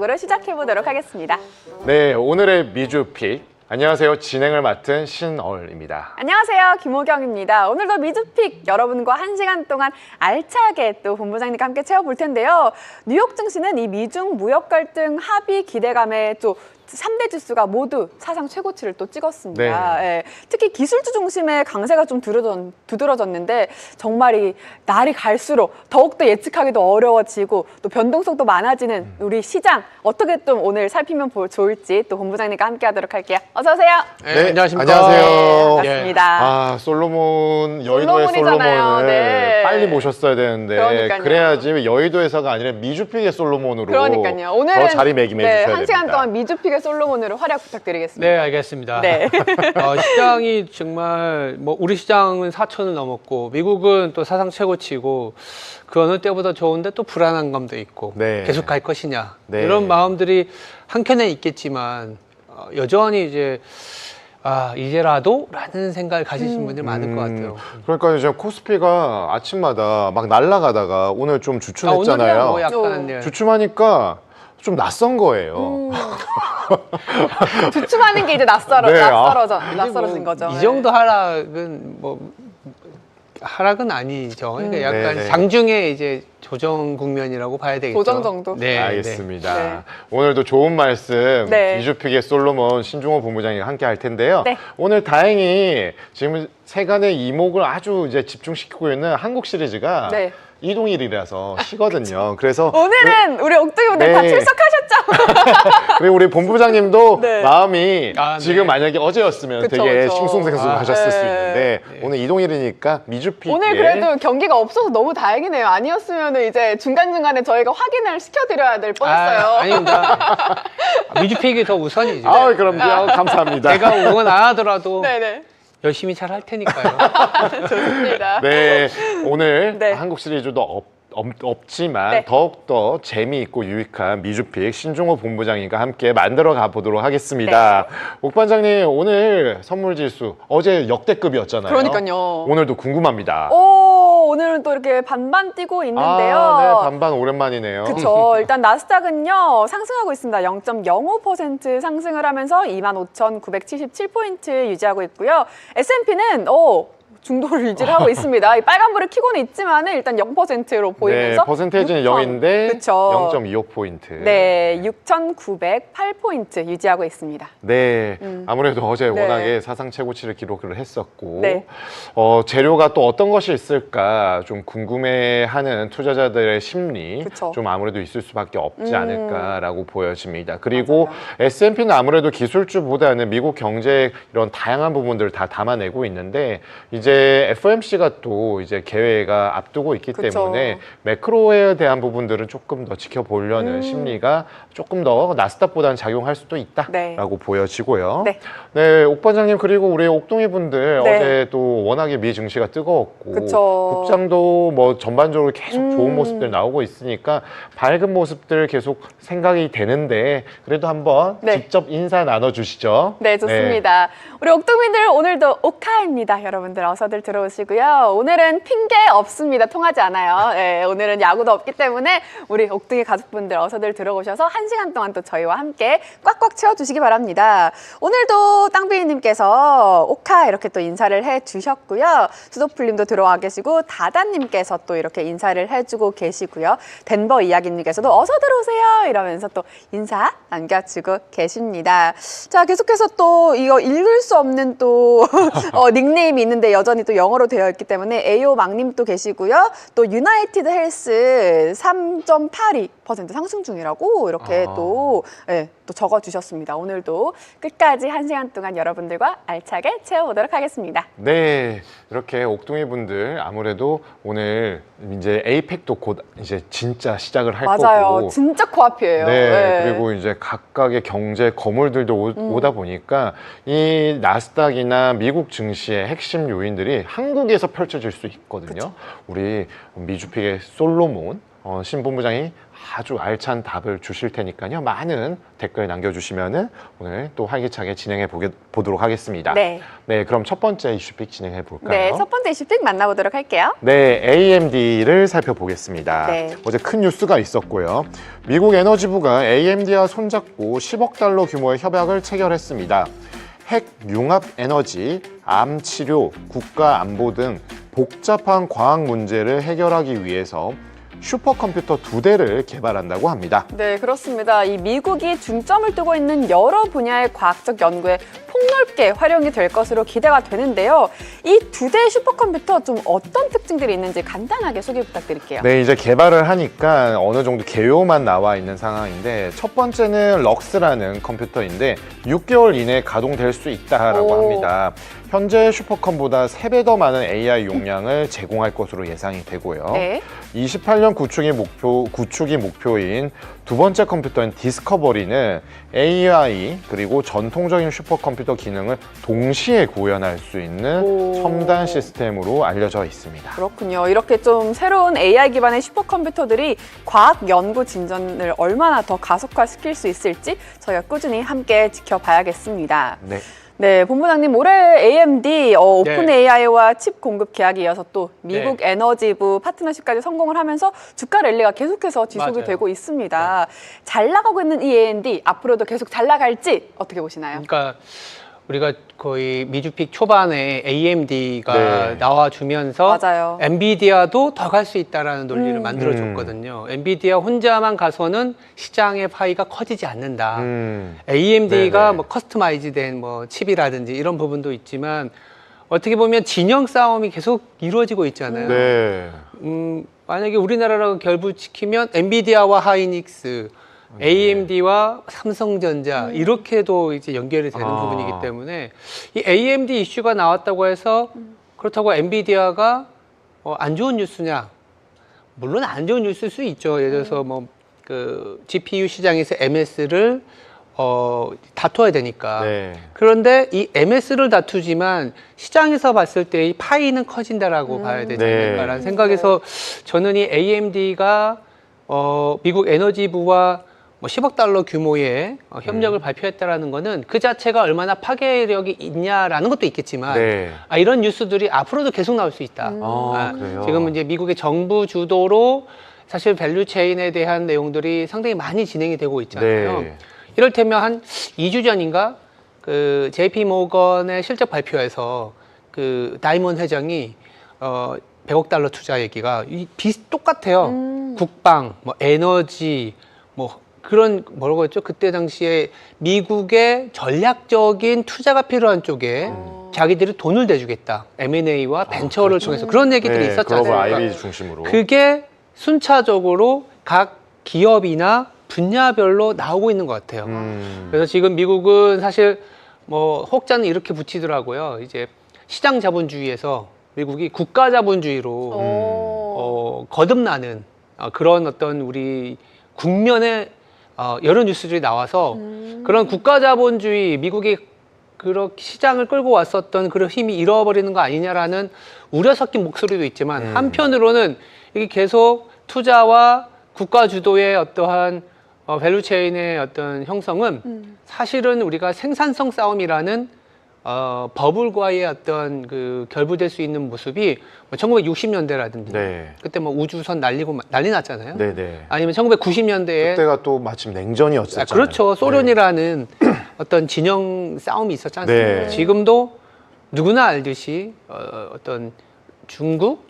으로 시작해 보도록 하겠습니다. 네, 오늘의 미주픽. 안녕하세요. 진행을 맡은 신얼입니다. 안녕하세요. 김호경입니다. 오늘도 미주픽 여러분과 1시간 동안 알차게 또 본부장님과 함께 채워볼 텐데요. 뉴욕 증시는 이 미중 무역 갈등 합의 기대감에 또 3대 지수가 모두 사상 최고치를 또 찍었습니다. 네. 예, 특히 기술주 중심의 강세가 좀 두드러졌는데 정말 이 날이 갈수록 더욱더 예측하기도 어려워지고 또 변동성도 많아지는 우리 시장 어떻게 좀 오늘 살피면 좋을지 또 본부장님과 함께 하도록 할게요. 어서 오세요. 네, 안녕하십니까. 안녕하세요. 네, 반갑습니다. 아, 솔로몬, 여의도의 솔로몬이잖아요. 솔로몬을 네. 빨리 모셨어야 되는데 그러니까요. 그래야지 여의도에서가 아니라 미주픽의 솔로몬으로 그러니까요. 오늘은 더 자리매김해 주셔야 1시간 됩니다. 동안 미주픽의 솔로몬으로 활약 부탁드리겠습니다. 네, 알겠습니다. 네. 시장이 정말 우리 시장은 4천을 넘었고 미국은 또 사상 최고치고 그 어느 때보다 좋은데 또 불안한 감도 있고 네. 계속 갈 것이냐 네. 이런 마음들이 한켠에 있겠지만 여전히 이제 이제라도 라는 생각을 가지신 분들이 많을 것 같아요. 그러니까 이제 코스피가 아침마다 막 날아가다가 오늘 좀 주춤했잖아요. 오늘은 뭐 약간 예. 주춤하니까 좀 낯선 거예요. 주춤하는 게 이제 낯설어진 거죠. 이 정도 하락은 하락은 아니죠. 그러니까 약간 네. 장중에 이제 조정 국면이라고 봐야 되겠죠. 조정 정도? 네, 알겠습니다. 네. 오늘도 좋은 말씀 네. 미주픽의 솔로몬 신중호 본부장이 함께 할 텐데요. 네. 오늘 다행히 지금 세간의 이목을 아주 이제 집중시키고 있는 한국 시리즈가 네. 이동일이라서 쉬거든요. 그래서 오늘은 우리 옥동이분들 다 네. 출석하셨죠? 그리고 우리 네. 본부장님도 네. 마음이 네. 지금 만약에 어제였으면 그쵸, 되게 그쵸. 싱숭생숭하셨을 수 네. 있는데 오늘 이동일이니까 미주픽 오늘 그래도 경기가 없어서 너무 다행이네요. 아니었으면 이제 중간중간에 저희가 확인을 시켜드려야 될 뻔했어요. 아닙니다. 미주픽이 더 우선이죠. 그럼요. 감사합니다. 내가 응원 안 하더라도 네네. 열심히 잘 할 테니까요. 좋습니다. 네, 오늘 네. 한국 시리즈도 없지만 네. 더욱더 재미있고 유익한 미주픽 신중호 본부장님과 함께 만들어 가보도록 하겠습니다. 네. 옥 반장님, 오늘 선물지수 어제 역대급이었잖아요. 그러니까요. 오늘도 궁금합니다. 오늘은 또 이렇게 반반 뛰고 있는데요. 네, 반반 오랜만이네요. 그렇죠. 일단 나스닥은요 상승하고 있습니다. 0.05% 상승을 하면서 25,977포인트 유지하고 있고요. S&P는 중도를 유지를 하고 있습니다. 이 빨간불을 켜고는 있지만 일단 0%로 보이면서 네, 퍼센테이지는 0인데 그쵸. 0.25포인트. 네, 6,908포인트 유지하고 있습니다. 네, 아무래도 어제 네. 워낙에 사상 최고치를 기록을 했었고 네. 재료가 또 어떤 것이 있을까 좀 궁금해하는 투자자들의 심리 그쵸. 좀 아무래도 있을 수밖에 없지 않을까라고 보여집니다. 그리고 S&P는 아무래도 기술주보다는 미국 경제 이런 다양한 부분들을 다 담아내고 있는데 이제 FOMC가 또 이제 개회가 앞두고 있기 그쵸. 때문에 매크로에 대한 부분들은 조금 더 지켜보려는 심리가 조금 더 나스닥보다는 작용할 수도 있다라고 네. 보여지고요. 네. 네, 옥 반장님 그리고 우리 옥동이 분들 네. 어제 또 워낙에 미 증시가 뜨거웠고 그쵸. 국장도 뭐 전반적으로 계속 좋은 모습들 나오고 있으니까 밝은 모습들 계속 생각이 되는데 그래도 한번 네. 직접 인사 나눠주시죠. 네, 좋습니다. 우리 옥동민들 오늘도 오카입니다. 여러분들 어서들 들어오시고요. 오늘은 핑계 없습니다. 통하지 않아요. 네, 오늘은 야구도 없기 때문에 우리 옥동이 가족분들 어서들 들어오셔서 1시간 동안 또 저희와 함께 꽉꽉 채워주시기 바랍니다. 오늘도 땅비님께서 오카 이렇게 또 인사를 해주셨고요. 수도풀님도 들어와 계시고 다다님께서 또 이렇게 인사를 해주고 계시고요. 덴버 이야기님께서도 어서 들어오세요 이러면서 또 인사 남겨주고 계십니다. 자, 계속해서 또 이거 읽을 수 없는 또 닉네임이 있는데 여전히 또 영어로 되어 있기 때문에 에이오망님도 계시고요. 또 유나이티드 헬스 3.82% 상승 중이라고 이렇게 또 적어주셨습니다. 오늘도 끝까지 1시간 동안 여러분들과 알차게 채워보도록 하겠습니다. 네, 이렇게 옥동이 분들 아무래도 오늘 이제 에이펙도 곧 이제 진짜 시작을 할 맞아요. 거고. 진짜 코앞이에요. 네, 그리고 이제 각각의 경제 거물들도 오다 보니까 이 나스닥이나 미국 증시의 핵심 요인들이 한국에서 펼쳐질 수 있거든요. 그쵸. 우리 미주픽의 솔로몬 신본부장이 아주 알찬 답을 주실 테니까요. 많은 댓글 남겨주시면은 오늘 또 활기차게 진행해 보도록 하겠습니다. 네. 네, 그럼 첫 번째 이슈픽 진행해 볼까요? 네, 첫 번째 이슈픽 만나보도록 할게요. 네, AMD를 살펴보겠습니다. 네. 어제 큰 뉴스가 있었고요. 미국 에너지부가 AMD와 손잡고 10억 달러 규모의 협약을 체결했습니다. 핵 융합 에너지, 암 치료, 국가 안보 등 복잡한 과학 문제를 해결하기 위해서 슈퍼컴퓨터 2대를 개발한다고 합니다. 네, 그렇습니다. 이 미국이 중점을 두고 있는 여러 분야의 과학적 연구에 폭넓게 활용이 될 것으로 기대가 되는데요. 이 2대 슈퍼컴퓨터 좀 어떤 특징들이 있는지 간단하게 소개 부탁드릴게요. 네, 이제 개발을 하니까 어느 정도 개요만 나와 있는 상황인데 첫 번째는 럭스라는 컴퓨터인데 6개월 이내에 가동될 수 있다라고 오. 합니다. 현재 슈퍼컴보다 3배 더 많은 AI 용량을 제공할 것으로 예상이 되고요. 네. 28년 구축이 목표인 두 번째 컴퓨터인 디스커버리는 AI 그리고 전통적인 슈퍼컴퓨터 기능을 동시에 구현할 수 있는 오. 첨단 시스템으로 알려져 있습니다. 그렇군요. 이렇게 좀 새로운 AI 기반의 슈퍼컴퓨터들이 과학 연구 진전을 얼마나 더 가속화시킬 수 있을지 저희가 꾸준히 함께 지켜봐야겠습니다. 네. 네, 본부장님 올해 AMD 오픈 AI와 칩 공급 계약에 이어서 또 미국 에너지부 파트너십까지 성공을 하면서 주가 랠리가 계속해서 지속이 맞아요. 되고 있습니다. 잘 나가고 있는 이 AMD 앞으로도 계속 잘 나갈지 어떻게 보시나요? 그러니까 우리가 거의 미주픽 초반에 AMD가 네. 나와주면서 맞아요. 엔비디아도 더 갈 수 있다라는 논리를 만들어줬거든요. 엔비디아 혼자만 가서는 시장의 파이가 커지지 않는다. AMD가 네네. 뭐 커스터마이즈된 뭐 칩이라든지 이런 부분도 있지만 어떻게 보면 진영 싸움이 계속 이루어지고 있잖아요. 네. 만약에 우리나라랑 결부시키면 엔비디아와 하이닉스, AMD와 삼성전자 이렇게도 이제 연결이 되는 아. 부분이기 때문에 이 AMD 이슈가 나왔다고 해서 그렇다고 엔비디아가 안 좋은 뉴스냐? 물론 안 좋은 뉴스일 수 있죠. 예를 들어서 뭐 그 GPU 시장에서 MS를 다퉈야 되니까. 네. 그런데 이 MS를 다투지만 시장에서 봤을 때 이 파이는 커진다라고 봐야 되지 네. 않을까라는 생각에서 저는 이 AMD가 미국 에너지부와 뭐 10억 달러 규모의 협력을 발표했다라는 거는 그 자체가 얼마나 파괴력이 있냐라는 것도 있겠지만 네. 이런 뉴스들이 앞으로도 계속 나올 수 있다. 그래요? 지금 이제 미국의 정부 주도로 사실 밸류 체인에 대한 내용들이 상당히 많이 진행이 되고 있잖아요. 네. 이를테면 한 2주 전인가 그 JP 모건의 실적 발표에서 그 다이몬 회장이 100억 달러 투자 얘기가 똑같아요. 국방, 뭐 에너지, 뭐 그런 뭐라고 했죠? 그때 당시에 미국의 전략적인 투자가 필요한 쪽에 자기들이 돈을 대주겠다. M&A와 벤처를 통해서 그런 얘기들이 네, 있었지 글로벌 않습니까? 아이비 중심으로. 그게 순차적으로 각 기업이나 분야별로 나오고 있는 것 같아요. 그래서 지금 미국은 사실 뭐 혹자는 이렇게 붙이더라고요. 이제 시장 자본주의에서 미국이 국가 자본주의로 거듭나는 그런 어떤 우리 국면의 여러 뉴스들이 나와서 그런 국가 자본주의 미국이 그렇게 시장을 끌고 왔었던 그런 힘이 잃어버리는 거 아니냐라는 우려 섞인 목소리도 있지만 한편으로는 이게 계속 투자와 국가 주도의 어떠한 밸류체인의 어떤 형성은 사실은 우리가 생산성 싸움이라는 버블과의 어떤 그 결부될 수 있는 모습이 1960년대라든지 네. 그때 뭐 우주선 난리 났잖아요. 네네. 아니면 1990년대에 그때가 또 마침 냉전이었었잖아요. 그렇죠. 소련이라는 어떤 진영 싸움이 있었지 않습니까? 네. 지금도 누구나 알듯이 어떤 중국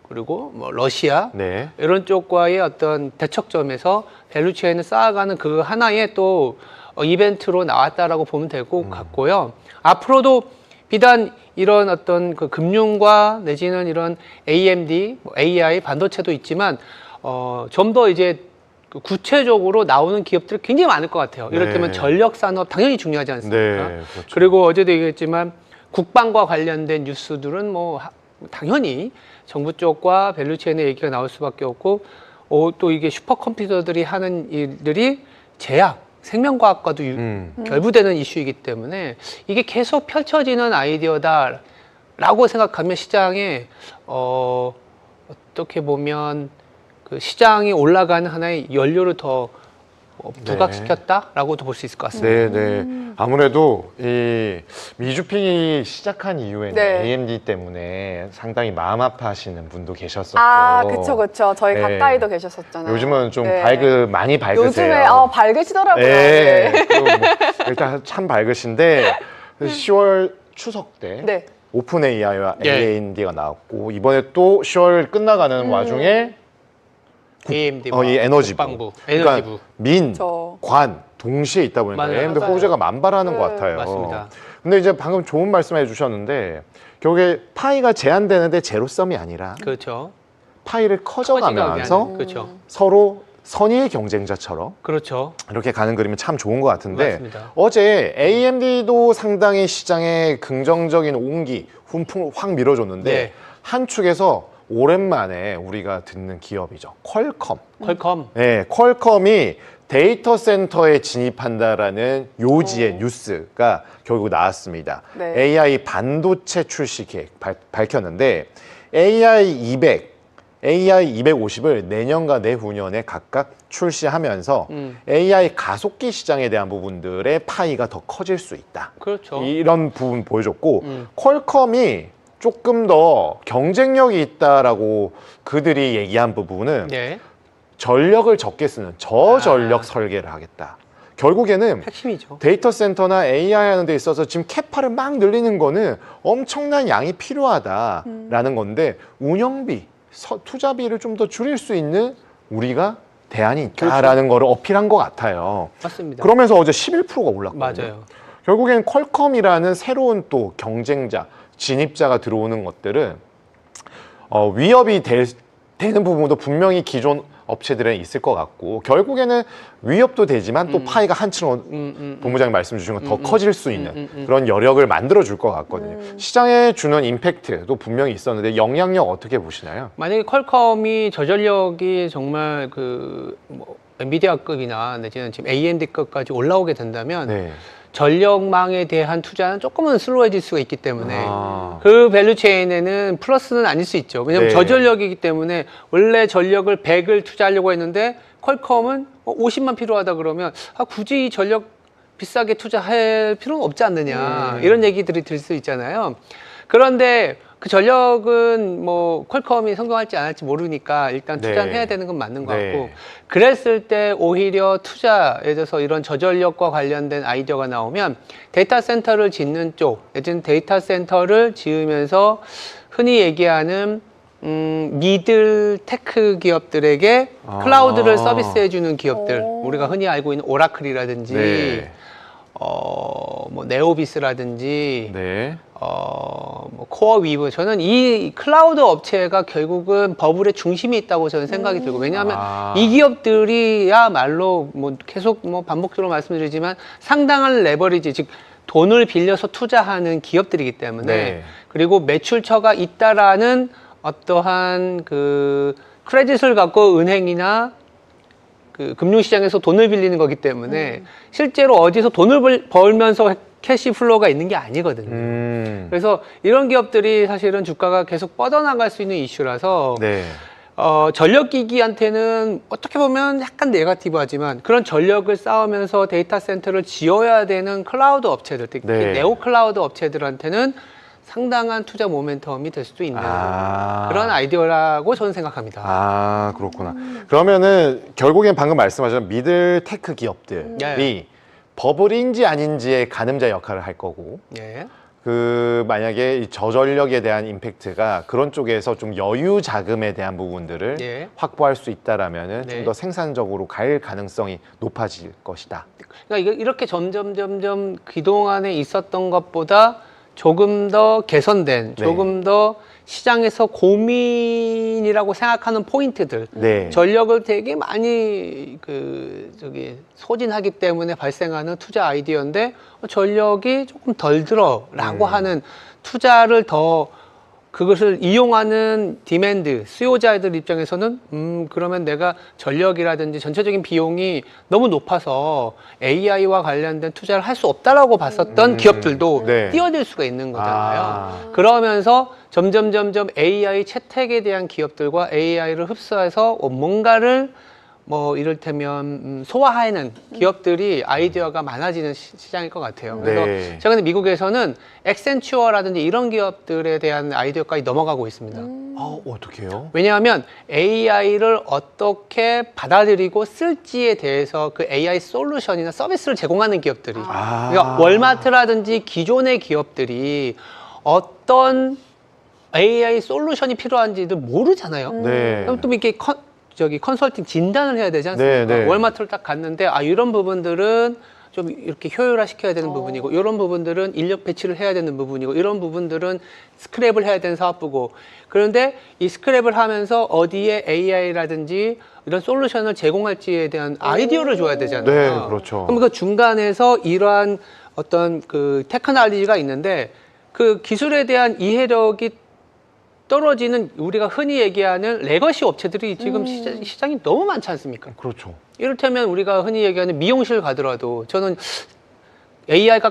그리고 뭐 러시아 네. 이런 쪽과의 어떤 대척점에서 밸류체인을 쌓아가는 그 하나의 또 이벤트로 나왔다라고 보면 될 것 같고요. 앞으로도 비단 이런 어떤 그 금융과 내지는 이런 AMD, 뭐 AI 반도체도 있지만 좀 더 이제 그 구체적으로 나오는 기업들이 굉장히 많을 것 같아요. 이를테면 네. 전력 산업 당연히 중요하지 않습니까? 네. 그렇죠. 그리고 어제도 얘기했지만 국방과 관련된 뉴스들은 뭐 당연히 정부 쪽과 밸류체인의 얘기가 나올 수밖에 없고 또 이게 슈퍼컴퓨터들이 하는 일들이 제약, 생명과학과도 결부되는 이슈이기 때문에 이게 계속 펼쳐지는 아이디어다라고 생각하면 시장에 어떻게 보면 그 시장이 올라가는 하나의 연료를 더 부각시켰다라고도 볼 수 있을 것 같습니다. 네, 네. 아무래도 이 미주핑이 시작한 이후에는 네. AMD 때문에 상당히 마음 아파하시는 분도 계셨었고. 그쵸. 저희 네. 가까이도 계셨었잖아요. 요즘은 좀 네. 많이 밝으세요. 요즘에 밝으시더라고요. 네. 네. 뭐 일단 참 밝으신데 10월 추석 때 네. 오픈 AI와 예. AMD가 나왔고 이번에 또 10월 끝나가는 와중에 AMD 이 에너지부, 국방부, 그러니까 에너지부. 민, 저. 관 동시에 있다 보니까 맞아요. AMD 맞아요. 호재가 만발하는 네. 것 같아요. 맞습니다. 근데 이제 방금 좋은 말씀해 주셨는데 결국에 파이가 제한되는데 제로섬이 아니라 그렇죠. 파이를 커져가면서 그렇죠. 서로 선의의 경쟁자처럼 그렇죠. 이렇게 가는 그림이 참 좋은 것 같은데 맞습니다. 어제 AMD도 상당히 시장에 긍정적인 온기, 훈풍을 확 밀어줬는데 네. 한 축에서 오랜만에 우리가 듣는 기업이죠. 퀄컴. 퀄컴. 네, 퀄컴이 데이터 센터에 진입한다라는 요지의 뉴스가 결국 나왔습니다. 네. AI 반도체 출시 계획 밝혔는데 AI 200, AI 250을 내년과 내후년에 각각 출시하면서 AI 가속기 시장에 대한 부분들의 파이가 더 커질 수 있다. 그렇죠. 이런 부분 보여줬고 퀄컴이 조금 더 경쟁력이 있다라고 그들이 얘기한 부분은 네. 전력을 적게 쓰는 저전력 설계를 하겠다. 결국에는 핵심이죠. 데이터 센터나 AI 하는 데 있어서 지금 캐파를 막 늘리는 거는 엄청난 양이 필요하다라는 건데 운영비, 투자비를 좀 더 줄일 수 있는 우리가 대안이 있다라는 거를 어필한 것 같아요. 맞습니다. 그러면서 어제 11%가 올랐거든요. 맞아요. 결국엔 퀄컴이라는 새로운 또 경쟁자, 진입자가 들어오는 것들은 위협이 되는 부분도 분명히 기존 업체들에 있을 것 같고 결국에는 위협도 되지만 또 파이가 한층 본부장님 말씀 주신 건 더 커질 수 있는 그런 여력을 만들어 줄 것 같거든요. 시장에 주는 임팩트도 분명히 있었는데 영향력 어떻게 보시나요? 만약에 퀄컴이 저전력이 정말 뭐 엔비디아급이나 내지는 지금 AMD급까지 올라오게 된다면 네. 전력망에 대한 투자는 조금은 슬로워질 수가 있기 때문에 아. 그 밸류체인에는 플러스는 아닐 수 있죠. 왜냐하면 네. 저전력이기 때문에 원래 전력을 100을 투자하려고 했는데 퀄컴은 50만 필요하다 그러면 굳이 이 전력 비싸게 투자할 필요는 없지 않느냐 이런 얘기들이 들 수 있잖아요. 그런데 그 전력은 뭐 퀄컴이 성공할지 안 할지 모르니까 일단 투자는 네. 해야 되는 건 맞는 것 네. 같고 그랬을 때 오히려 투자에 대해서 이런 저전력과 관련된 아이디어가 나오면 데이터 센터를 짓는 쪽 내지는 데이터 센터를 지으면서 흔히 얘기하는 미들 테크 기업들에게 클라우드를 서비스해주는 기업들 우리가 흔히 알고 있는 오라클이라든지 네. 뭐 네오비스라든지 네. 뭐 코어 위브 저는 이 클라우드 업체가 결국은 버블의 중심에 있다고 저는 생각이 들고 왜냐하면 이 기업들이야말로 뭐 계속 뭐 반복적으로 말씀드리지만 상당한 레버리지 즉 돈을 빌려서 투자하는 기업들이기 때문에 네. 그리고 매출처가 있다라는 어떠한 그 크레딧을 갖고 은행이나 그 금융시장에서 돈을 빌리는 거기 때문에 실제로 어디서 돈을 벌면서 캐시 플로우가 있는 게 아니거든요. 그래서 이런 기업들이 사실은 주가가 계속 뻗어나갈 수 있는 이슈라서 네. 전력기기한테는 어떻게 보면 약간 네거티브하지만 그런 전력을 쌓으면서 데이터 센터를 지어야 되는 클라우드 업체들, 특히 네. 네오 클라우드 업체들한테는 상당한 투자 모멘텀이 될 수도 있는 그런 아이디어라고 저는 생각합니다. 아, 그렇구나. 그러면은 결국엔 방금 말씀하신 미들 테크 기업들이 네. 버블인지 아닌지의 가늠자 역할을 할 거고 예. 그 만약에 이 저전력에 대한 임팩트가 그런 쪽에서 좀 여유 자금에 대한 부분들을 예. 확보할 수 있다라면은 네. 좀 더 생산적으로 갈 가능성이 높아질 것이다. 그러니까 이렇게 점점 그동안에 있었던 것보다 조금 더 개선된, 네. 조금 더 시장에서 고민이라고 생각하는 포인트들, 네. 전력을 되게 많이 소진하기 때문에 발생하는 투자 아이디어인데 전력이 조금 덜 들어라고 하는 투자를 더 그것을 이용하는 디맨드, 수요자들 입장에서는 그러면 내가 전력이라든지 전체적인 비용이 너무 높아서 AI와 관련된 투자를 할 수 없다라고 봤었던 기업들도 네. 뛰어들 수가 있는 거잖아요. 아. 그러면서 점점 AI 채택에 대한 기업들과 AI를 흡수해서 뭔가를 뭐 이를테면 소화하는 기업들이 아이디어가 많아지는 시장일 것 같아요. 그래서 네. 최근에 미국에서는 엑센추어라든지 이런 기업들에 대한 아이디어까지 넘어가고 있습니다. 어떻게요? 왜냐하면 AI를 어떻게 받아들이고 쓸지에 대해서 그 AI 솔루션이나 서비스를 제공하는 기업들이 그러니까 월마트라든지 기존의 기업들이 어떤 AI 솔루션이 필요한지도 모르잖아요. 네. 그럼 또 이렇게 컨설팅 진단을 해야 되지 않습니까? 네, 네. 월마트를 딱 갔는데 이런 부분들은 좀 이렇게 효율화 시켜야 되는 부분이고 이런 부분들은 인력 배치를 해야 되는 부분이고 이런 부분들은 스크랩을 해야 되는 사업부고 그런데 이 스크랩을 하면서 어디에 AI라든지 이런 솔루션을 제공할지에 대한 아이디어를 줘야 되잖아요. 네, 그렇죠. 그럼 그 중간에서 이러한 어떤 그 테크놀로지가 있는데 그 기술에 대한 이해력이 떨어지는 우리가 흔히 얘기하는 레거시 업체들이 지금 시장이 너무 많지 않습니까? 그렇죠. 이를테면 우리가 흔히 얘기하는 미용실 가더라도 저는 AI가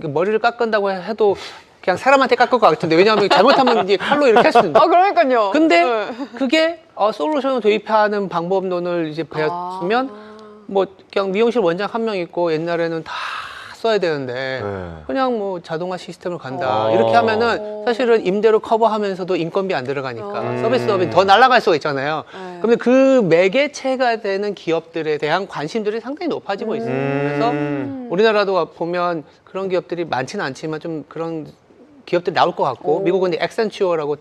머리를 깎은다고 해도 그냥 사람한테 깎을 것 같은데 왜냐하면 잘못하면 이제 칼로 이렇게 할 수 있는데 그러니까요. 근데 네. 그게 솔루션을 도입하는 방법론을 이제 배웠으면 뭐 그냥 미용실 원장 한 명 있고 옛날에는 다 써야 되는데 네. 그냥 뭐 자동화 시스템을 간다 이렇게 하면은 사실은 임대료 커버하면서 인건비 안 들어가니까 서비스업이 더 날아갈 수가 있잖아요. 그런데 그 매개체가 되는 기업들에 대한 관심들이 상당히 높아지고 있습니다. 그래서 우리나라도 보면 그런 기업들이 많지는 않지만 좀 그런 기업들이 나올 것 같고 미국은 엑센추어라고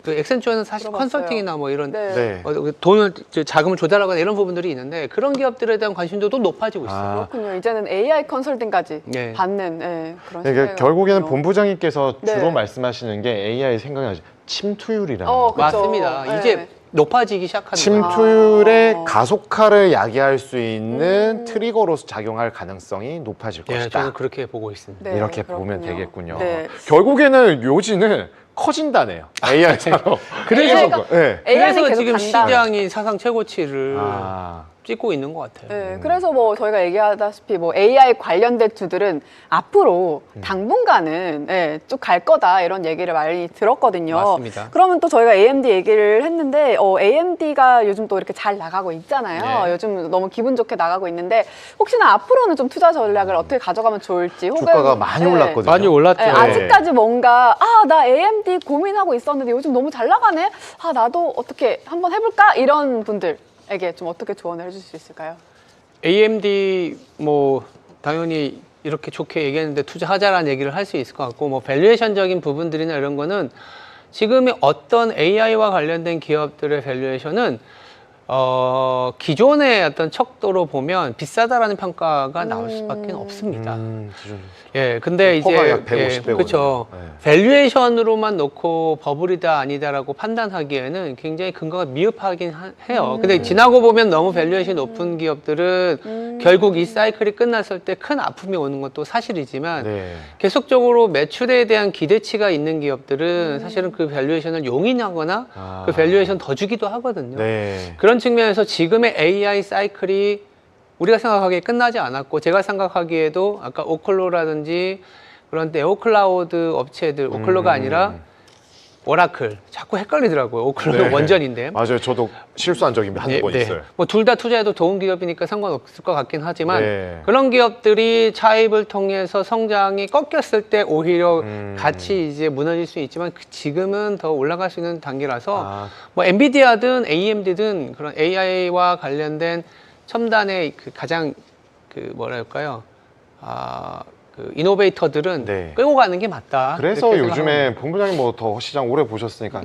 그 엑센추어는 사실 들어봤어요. 컨설팅이나 뭐 이런 네. 네. 자금을 조달하거나 이런 부분들이 있는데 그런 기업들에 대한 관심도도 높아지고 있어요. 그렇군요. 이제는 AI 컨설팅까지 네. 받는 그런 그러니까 시대가 결국에는 왔군요. 본부장님께서 네. 주로 말씀하시는 게 AI 생각나죠. 침투율이라는 그쵸. 거. 맞습니다. 네. 이제 높아지기 시작하는 거예요. 침투율의 아. 가속화를 야기할 수 있는 트리거로서 작용할 가능성이 높아질 네, 것이다. 저는 그렇게 보고 있습니다. 네, 이렇게 그렇군요. 보면 되겠군요. 네. 결국에는 요지는 커진다네요. AI 산업. 그래서 네. AI는 그래서 계속 지금 간다. 시장이 사상 최고치를 아, 찍고 있는 것 같아요. 네, 그래서 뭐 저희가 얘기하다시피 뭐 AI 관련된 주들은 앞으로 당분간은 쭉 갈 거다 이런 얘기를 많이 들었거든요. 맞습니다. 그러면 또 저희가 AMD 얘기를 했는데 AMD가 요즘 또 이렇게 잘 나가고 있잖아요. 네. 요즘 너무 기분 좋게 나가고 있는데 혹시나 앞으로는 좀 투자 전략을 어떻게 가져가면 좋을지 혹은 주가가 많이 올랐거든요. 많이 올랐죠. 네, 아직까지 뭔가 나 AMD 고민하고 있었는데 요즘 너무 잘 나가네. 나도 어떻게 한번 해볼까 이런 분들에게 좀 어떻게 조언을 해줄 수 있을까요? AMD 뭐 당연히 이렇게 좋게 얘기했는데 투자하자라는 얘기를 할 수 있을 것 같고 뭐 밸류에이션적인 부분들이나 이런 거는 지금의 어떤 AI와 관련된 기업들의 밸류에이션은 기존의 어떤 척도로 보면 비싸다라는 평가가 나올 수밖에 없습니다. 기준. 예, 근데 이제 퍼가 약 150 배거든요. 그렇죠. 네. 밸류에이션으로만 놓고 버블이다 아니다라고 판단하기에는 굉장히 근거가 미흡하긴 해요. 근데 지나고 보면 너무 밸류에이션이 높은 기업들은 결국 이 사이클이 끝났을 때 큰 아픔이 오는 것도 사실이지만 네. 계속적으로 매출에 대한 기대치가 있는 기업들은 사실은 그 밸류에이션을 용인하거나 그 밸류에이션 더 주기도 하거든요. 네. 그런 측면에서 지금의 AI 사이클이 우리가 생각하기에 끝나지 않았고 제가 생각하기에도 아까 오클로라든지 그런 네오클라우드 업체들 오클로가 아니라 오라클 자꾸 헷갈리더라고요. 오클로는 네. 원전인데 맞아요. 저도 실수한 적이 한두 번 있어요. 뭐 둘 다 투자해도 좋은 기업이니까 상관없을 것 같긴 하지만 네. 그런 기업들이 차입을 통해서 성장이 꺾였을 때 오히려 같이 이제 무너질 수 있지만 지금은 더 올라갈 수 있는 단계라서 뭐 엔비디아든 AMD든 그런 AI와 관련된 첨단의 그 가장 그 뭐랄까요 그 이노베이터들은 네. 끌고 가는 게 맞다. 그래서 이렇게 요즘에 본부장님 뭐 더 시장 오래 보셨으니까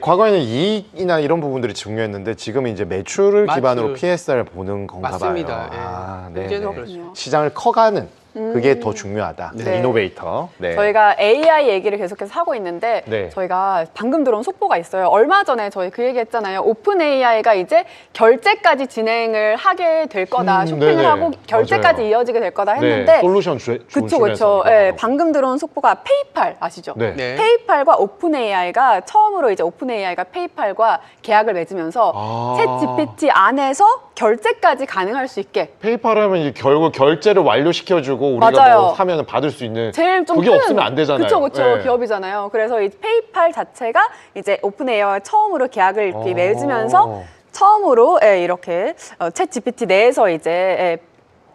과거에는 이익이나 이런 부분들이 중요했는데 지금은 이제 매출을 매출. 기반으로 PSR 보는 건가 맞습니다. 봐요. 예. 네. 이제는 그렇죠. 시장을 커가는 그게 더 중요하다. 네. 이노베이터. 네. 저희가 AI 얘기를 계속해서 하고 있는데 네. 저희가 방금 들어온 속보가 있어요. 얼마 전에 저희 그 얘기 했잖아요. 오픈 AI가 이제 결제까지 진행을 하게 될 거다. 쇼핑을 네네. 하고 결제까지 맞아요. 이어지게 될 거다 네, 했는데 솔루션 그쵸, 그쵸. 예, 방금 들어온 속보가 페이팔 아시죠? 네. 네. 페이팔과 오픈 AI가 처음으로 이제 오픈 AI가 페이팔과 계약을 맺으면서 챗 GPT 안에서 결제까지 가능할 수 있게 페이팔 하면 이제 결국 결제를 완료시켜주고 우리가 맞아요. 뭐 사면 받을 수 있는 제일 좀 그게 큰, 없으면 안 되잖아요. 그쵸, 그쵸. 네. 기업이잖아요. 그래서 이 페이팔 자체가 이제 오픈 AI와 처음으로 계약을 이렇게 맺으면서 처음으로 이렇게 챗 GPT 내에서 이제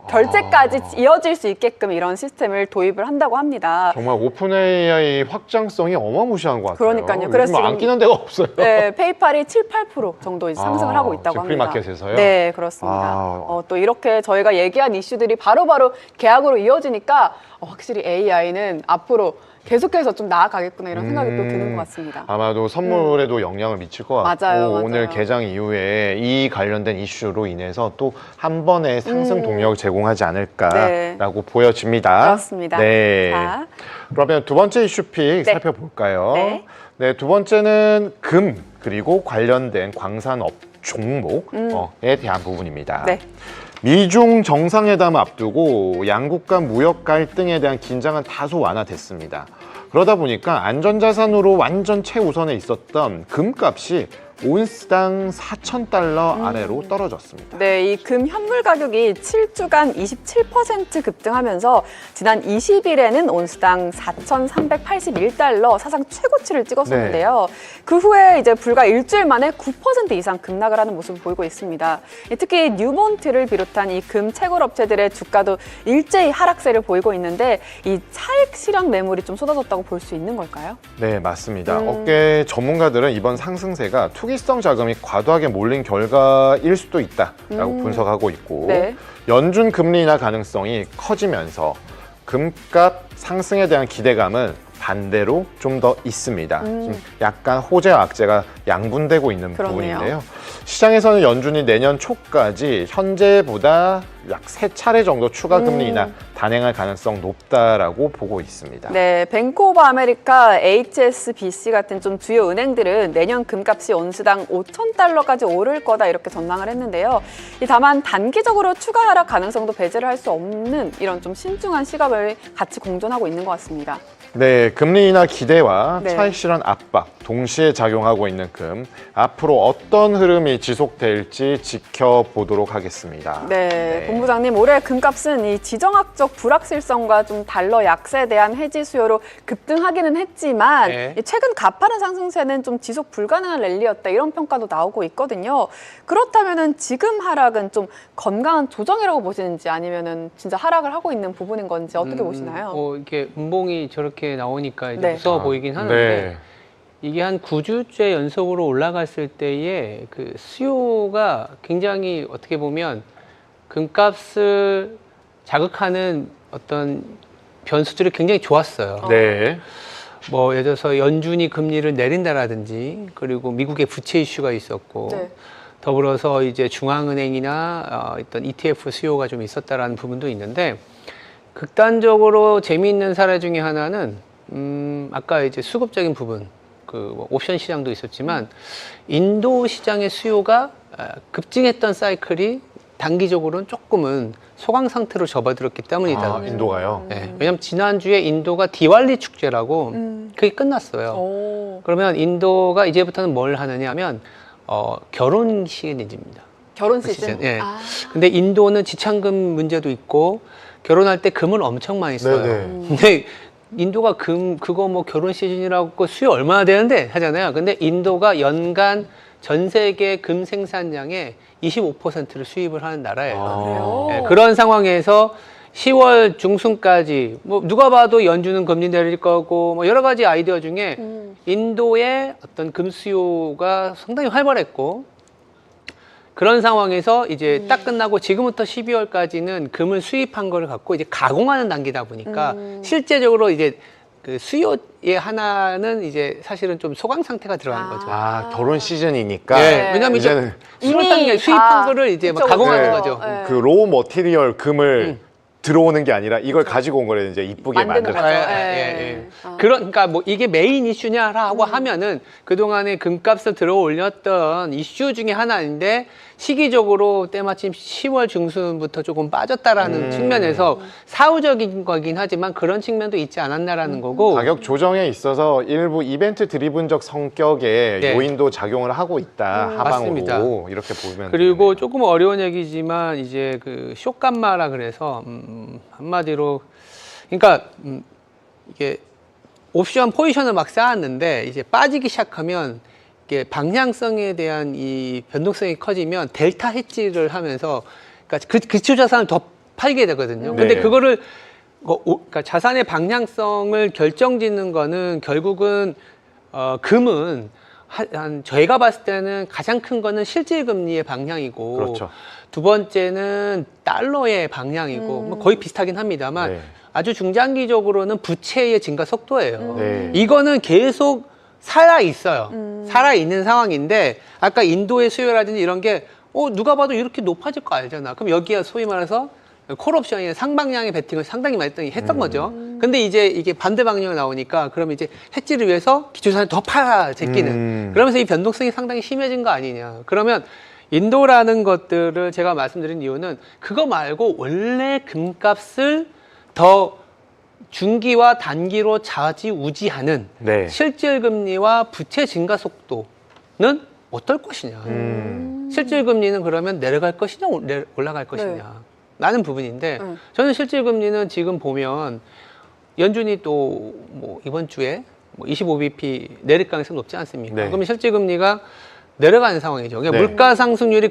결제까지 이어질 수 있게끔 이런 시스템을 도입을 한다고 합니다. 정말 오픈 AI 확장성이 어마무시한 것 같아요. 그러니까요. 그래서 요즘 안 지금 끼는 데가 없어요. 네, 페이팔이 7, 8% 정도 이제 상승을 하고 있다고 지금 합니다. 프리마켓에서요? 네, 그렇습니다. 또 이렇게 저희가 얘기한 이슈들이 바로바로 계약으로 이어지니까 확실히 AI는 앞으로 계속해서 좀 나아가겠구나 이런 생각이 또 드는 것 같습니다. 아마도 선물에도 영향을 미칠 것 같고 맞아요, 맞아요. 오늘 개장 이후에 이 관련된 이슈로 인해서 또 한 번의 상승 동력을 제공하지 않을까라고 보여집니다. 그렇습니다. 네. 자. 그러면 두 번째 이슈픽 살펴볼까요? 네. 네, 두 번째는 금 그리고 관련된 광산업 종목에 대한 부분입니다. 네. 미중 정상회담 앞두고 양국 간 무역 갈등에 대한 긴장은 다소 완화됐습니다. 그러다 보니까 안전자산으로 완전 최우선에 있었던 금값이 온스당 4,000달러 아래로 떨어졌습니다. 네, 이 금 현물 가격이 7주간 27% 급등하면서 지난 20일에는 온스당 4,381달러 사상 최고치를 찍었었는데요. 그 후에 이제 불과 일주일 만에 9% 이상 급락을 하는 모습을 보이고 있습니다. 특히 뉴몬트를 비롯한 이 금 채굴 업체들의 주가도 일제히 하락세를 보이고 있는데 이 차익 실현 매물이 좀 쏟아졌다고 볼 수 있는 걸까요? 네, 맞습니다. 업계 전문가들은 이번 상승세가 투기성 자금이 과도하게 몰린 결과일 수도 있다라고 분석하고 있고 네. 연준 금리 인하 가능성이 커지면서 금값 상승에 대한 기대감은 반대로 좀 더 있습니다. 지금 약간 호재와 악재가 양분되고 있는 그러네요. 부분인데요. 시장에서는 연준이 내년 초까지 현재보다 약 3차례 정도 추가 금리 인하 단행할 가능성 높다라고 보고 있습니다. 네, 뱅크 오브 아메리카, HSBC 같은 좀 주요 은행들은 내년 금값이 온스당 5,000달러까지 오를 거다 이렇게 전망을 했는데요. 다만 단기적으로 추가 하락 가능성도 배제를 할 수 없는 이런 좀 신중한 시각을 같이 공존하고 있는 것 같습니다. 네, 금리 인하 기대와 네. 차익 실현 압박 동시에 작용하고 있는 금 앞으로 어떤 흐름이 지속될지 지켜보도록 하겠습니다. 네, 본부장님 올해 금값은 이 지정학적 불확실성과 좀 달러 약세에 대한 해지 수요로 급등하기는 했지만 네. 최근 가파른 상승세는 좀 지속 불가능한 랠리였다 이런 평가도 나오고 있거든요. 그렇다면은 지금 하락은 좀 건강한 조정이라고 보시는지 아니면은 진짜 하락을 하고 있는 부분인 건지 어떻게 보시나요? 이렇게 음봉이 저렇게 나오니까 이제 네. 무서워 보이긴 하는데 네. 이게 한 9주째 연속으로 올라갔을 때에 그 수요가 굉장히 어떻게 보면 금값을 자극하는 어떤 변수들이 굉장히 좋았어요. 네. 뭐 예를 들어서 연준이 금리를 내린다라든지 그리고 미국의 부채 이슈가 있었고 네. 더불어서 이제 중앙은행이나 어떤 ETF 수요가 좀 있었다라는 부분도 있는데 극단적으로 재미있는 사례 중에 하나는 아까 이제 수급적인 부분 그 옵션 시장도 있었지만 인도 시장의 수요가 급증했던 사이클이 단기적으로는 조금은 소강 상태로 접어들었기 때문이다. 인도가요? 네, 왜냐면 지난주에 인도가 디왈리 축제라고 그게 끝났어요. 오, 그러면 인도가 이제부터는 뭘 하느냐 하면 결혼 시즌입니다. 결혼 시즌? 예. 아, 근데 인도는 지창금 문제도 있고 결혼할 때 금을 엄청 많이 써요. 네네. 근데 인도가 그거 뭐 결혼 시즌이라고 수요 얼마나 되는데 하잖아요. 근데 인도가 연간 전 세계 금 생산량의 25%를 수입을 하는 나라예요. 그래요? 예, 그런 상황에서 10월 중순까지 뭐 누가 봐도 연준은 금리 내릴 거고 뭐 여러 가지 아이디어 중에 인도의 어떤 금 수요가 상당히 활발했고 그런 상황에서 이제 딱 끝나고 지금부터 12월까지는 금을 수입한 걸 갖고 이제 가공하는 단계다 보니까 실제적으로 이제 그 수요의 하나는 이제 사실은 좀 소강 상태가 들어간 거죠. 결혼 시즌이니까 네, 왜냐면 이제 이제는 이미 수입한 다- 거를 이제 막 그쵸, 가공하는 그쵸. 거죠. 네. 그 로우 머티리얼 금을 들어오는 게 아니라 이걸 가지고 온 거를 이제 이쁘게 만드는 만들어. 거죠. 예. 아. 그러니까 뭐 이게 메인 이슈냐라고 하면은 그동안에 금값을 들어 올렸던 이슈 중에 하나인데 시기적으로 때마침 10월 중순부터 조금 빠졌다라는 측면에서 사후적인 거긴 하지만 그런 측면도 있지 않았나라는 거고. 가격 조정에 있어서 일부 이벤트 드리븐적 성격의 네. 요인도 작용을 하고 있다. 하방으로 맞습니다. 이렇게 보면 그리고 되겠네요. 조금 어려운 얘기지만 이제 그 쇼감마라 그래서 한마디로 그러니까 이게 옵션 포지션을 막 쌓았는데 이제 빠지기 시작하면 이게 방향성에 대한 이 변동성이 커지면 델타 해지를 하면서 그러니까 그 기초 자산을 더 팔게 되거든요. 근데 네. 그거를 그러니까 자산의 방향성을 결정짓는 거는 결국은 금은 한 저희가 봤을 때는 가장 큰 거는 실질 금리의 방향이고 그렇죠. 두 번째는 달러의 방향이고 뭐 거의 비슷하긴 합니다만 네. 아주 중장기적으로는 부채의 증가 속도예요. 네. 이거는 계속 살아 있어요. 살아 있는 상황인데 아까 인도의 수요라든지 이런 게 누가 봐도 이렇게 높아질 거 알잖아. 그럼 여기에 소위 말해서 콜옵션이나 상방향의 베팅을 상당히 많이 했던 거죠. 근데 이제 이게 반대 방향으로 나오니까 그러면 이제 해지를 위해서 기초자산을 더 팔아 제끼는. 그러면서 이 변동성이 상당히 심해진 거 아니냐. 그러면 인도라는 것들을 제가 말씀드린 이유는 그거 말고 원래 금값을 더 중기와 단기로 좌지우지하는 네. 실질 금리와 부채 증가 속도는 어떨 것이냐. 실질 금리는 그러면 내려갈 것이냐 올라갈 것이냐. 라는 부분인데 저는 실질 금리는 지금 보면 연준이 또 뭐 이번 주에 뭐 25bp 내릴 가능성이 높지 않습니까? 네. 그러면 실질 금리가 내려가는 상황이죠. 그러니까 네. 물가 상승률이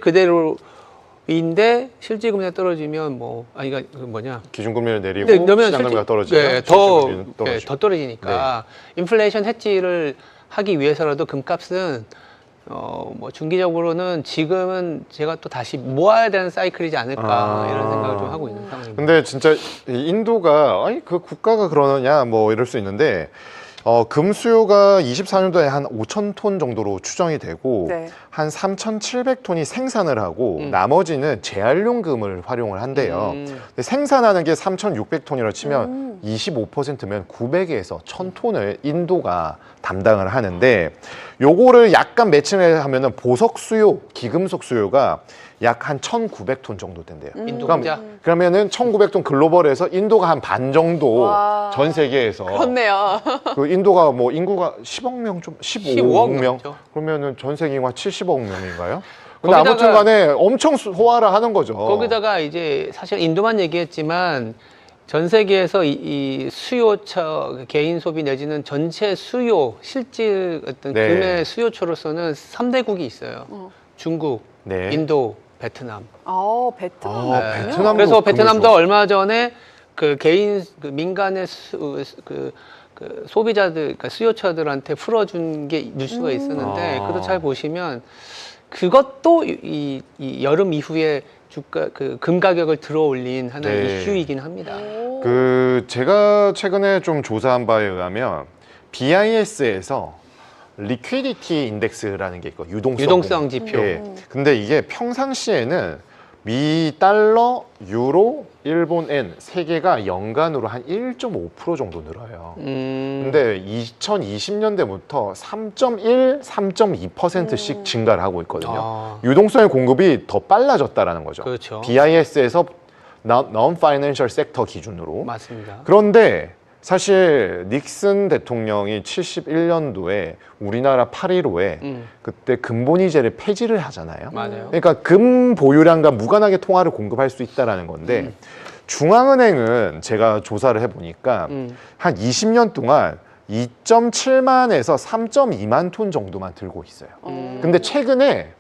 그대로인데 실질 금리가 떨어지면 이거 그 뭐냐? 기준금리를 내리고 네, 그러면 시장 금리가 떨어지면 네, 실질금리는 떨어지고. 더 떨어지니까 인플레이션 해지를 하기 위해서라도 금값은 뭐 중기적으로는 지금은 제가 또 다시 모아야 되는 사이클이지 않을까 이런 생각을 좀 하고 있는 상황입니다. 근데 진짜 이 인도가 아니 그 국가가 그러느냐 뭐 이럴 수 있는데 금 수요가 24년도에 한 5천 톤 정도로 추정이 되고 네. 한 3,700톤이 생산을 하고 나머지는 재활용 금을 활용을 한대요. 근데 생산하는 게 3,600톤이라 치면 25%면 900에서 1,000톤을 인도가 담당을 하는데 요거를 약간 매칭을 하면은 보석 수요, 기금속 수요가 약 한 1,900톤 정도 된대요. 인도 그럼- 혼자 그러면은 1,900톤 글로벌에서 인도가 한 반 정도 와. 전 세계에서 그렇네요. 그 인도가 뭐 인구가 10억 명 좀 15억 명 넘죠. 그러면은 전 세계 인구가 70억 명인가요? 근데 거기다가- 아무튼 간에 엄청 호화를 하는 거죠. 거기다가 이제 사실 인도만 얘기했지만 전 세계에서 이 수요처 개인 소비 내지는 전체 수요 실질 어떤 네. 금의 수요처로서는 3대국이 있어요. 중국, 네. 인도, 베트남. 베트남. 아, 베트남도 그래서 금을 베트남도 좋아. 얼마 전에 그 개인 그 민간의 그 소비자들 그러니까 수요처들한테 풀어준 게 뉴스가 있었는데 아. 그것도 잘 보시면 그것도 이 여름 이후에 주가 그 금 가격을 들어올린 하나의 네. 이슈이긴 합니다. 그 제가 최근에 좀 조사한 바에 의하면 BIS에서 리퀴디티 인덱스라는 게 있고 유동성 지표. 예. 근데 이게 평상시에는 미 달러, 유로, 일본엔 세 개가 연간으로 한 1.5% 정도 늘어요. 근데 2020년대부터 3.1, 3.2%씩 증가를 하고 있거든요. 아. 유동성의 공급이 더 빨라졌다라는 거죠. 그렇죠. BIS에서 non-financial sector 기준으로. 맞습니다. 그런데 사실 닉슨 대통령이 71년도에 우리나라 8.15에 그때 금본위제를 폐지를 하잖아요. 맞아요. 그러니까 금 보유량과 무관하게 통화를 공급할 수 있다라는 건데 중앙은행은 제가 조사를 해보니까 한 20년 동안 2.7만에서 3.2만 톤 정도만 들고 있어요. 근데 최근에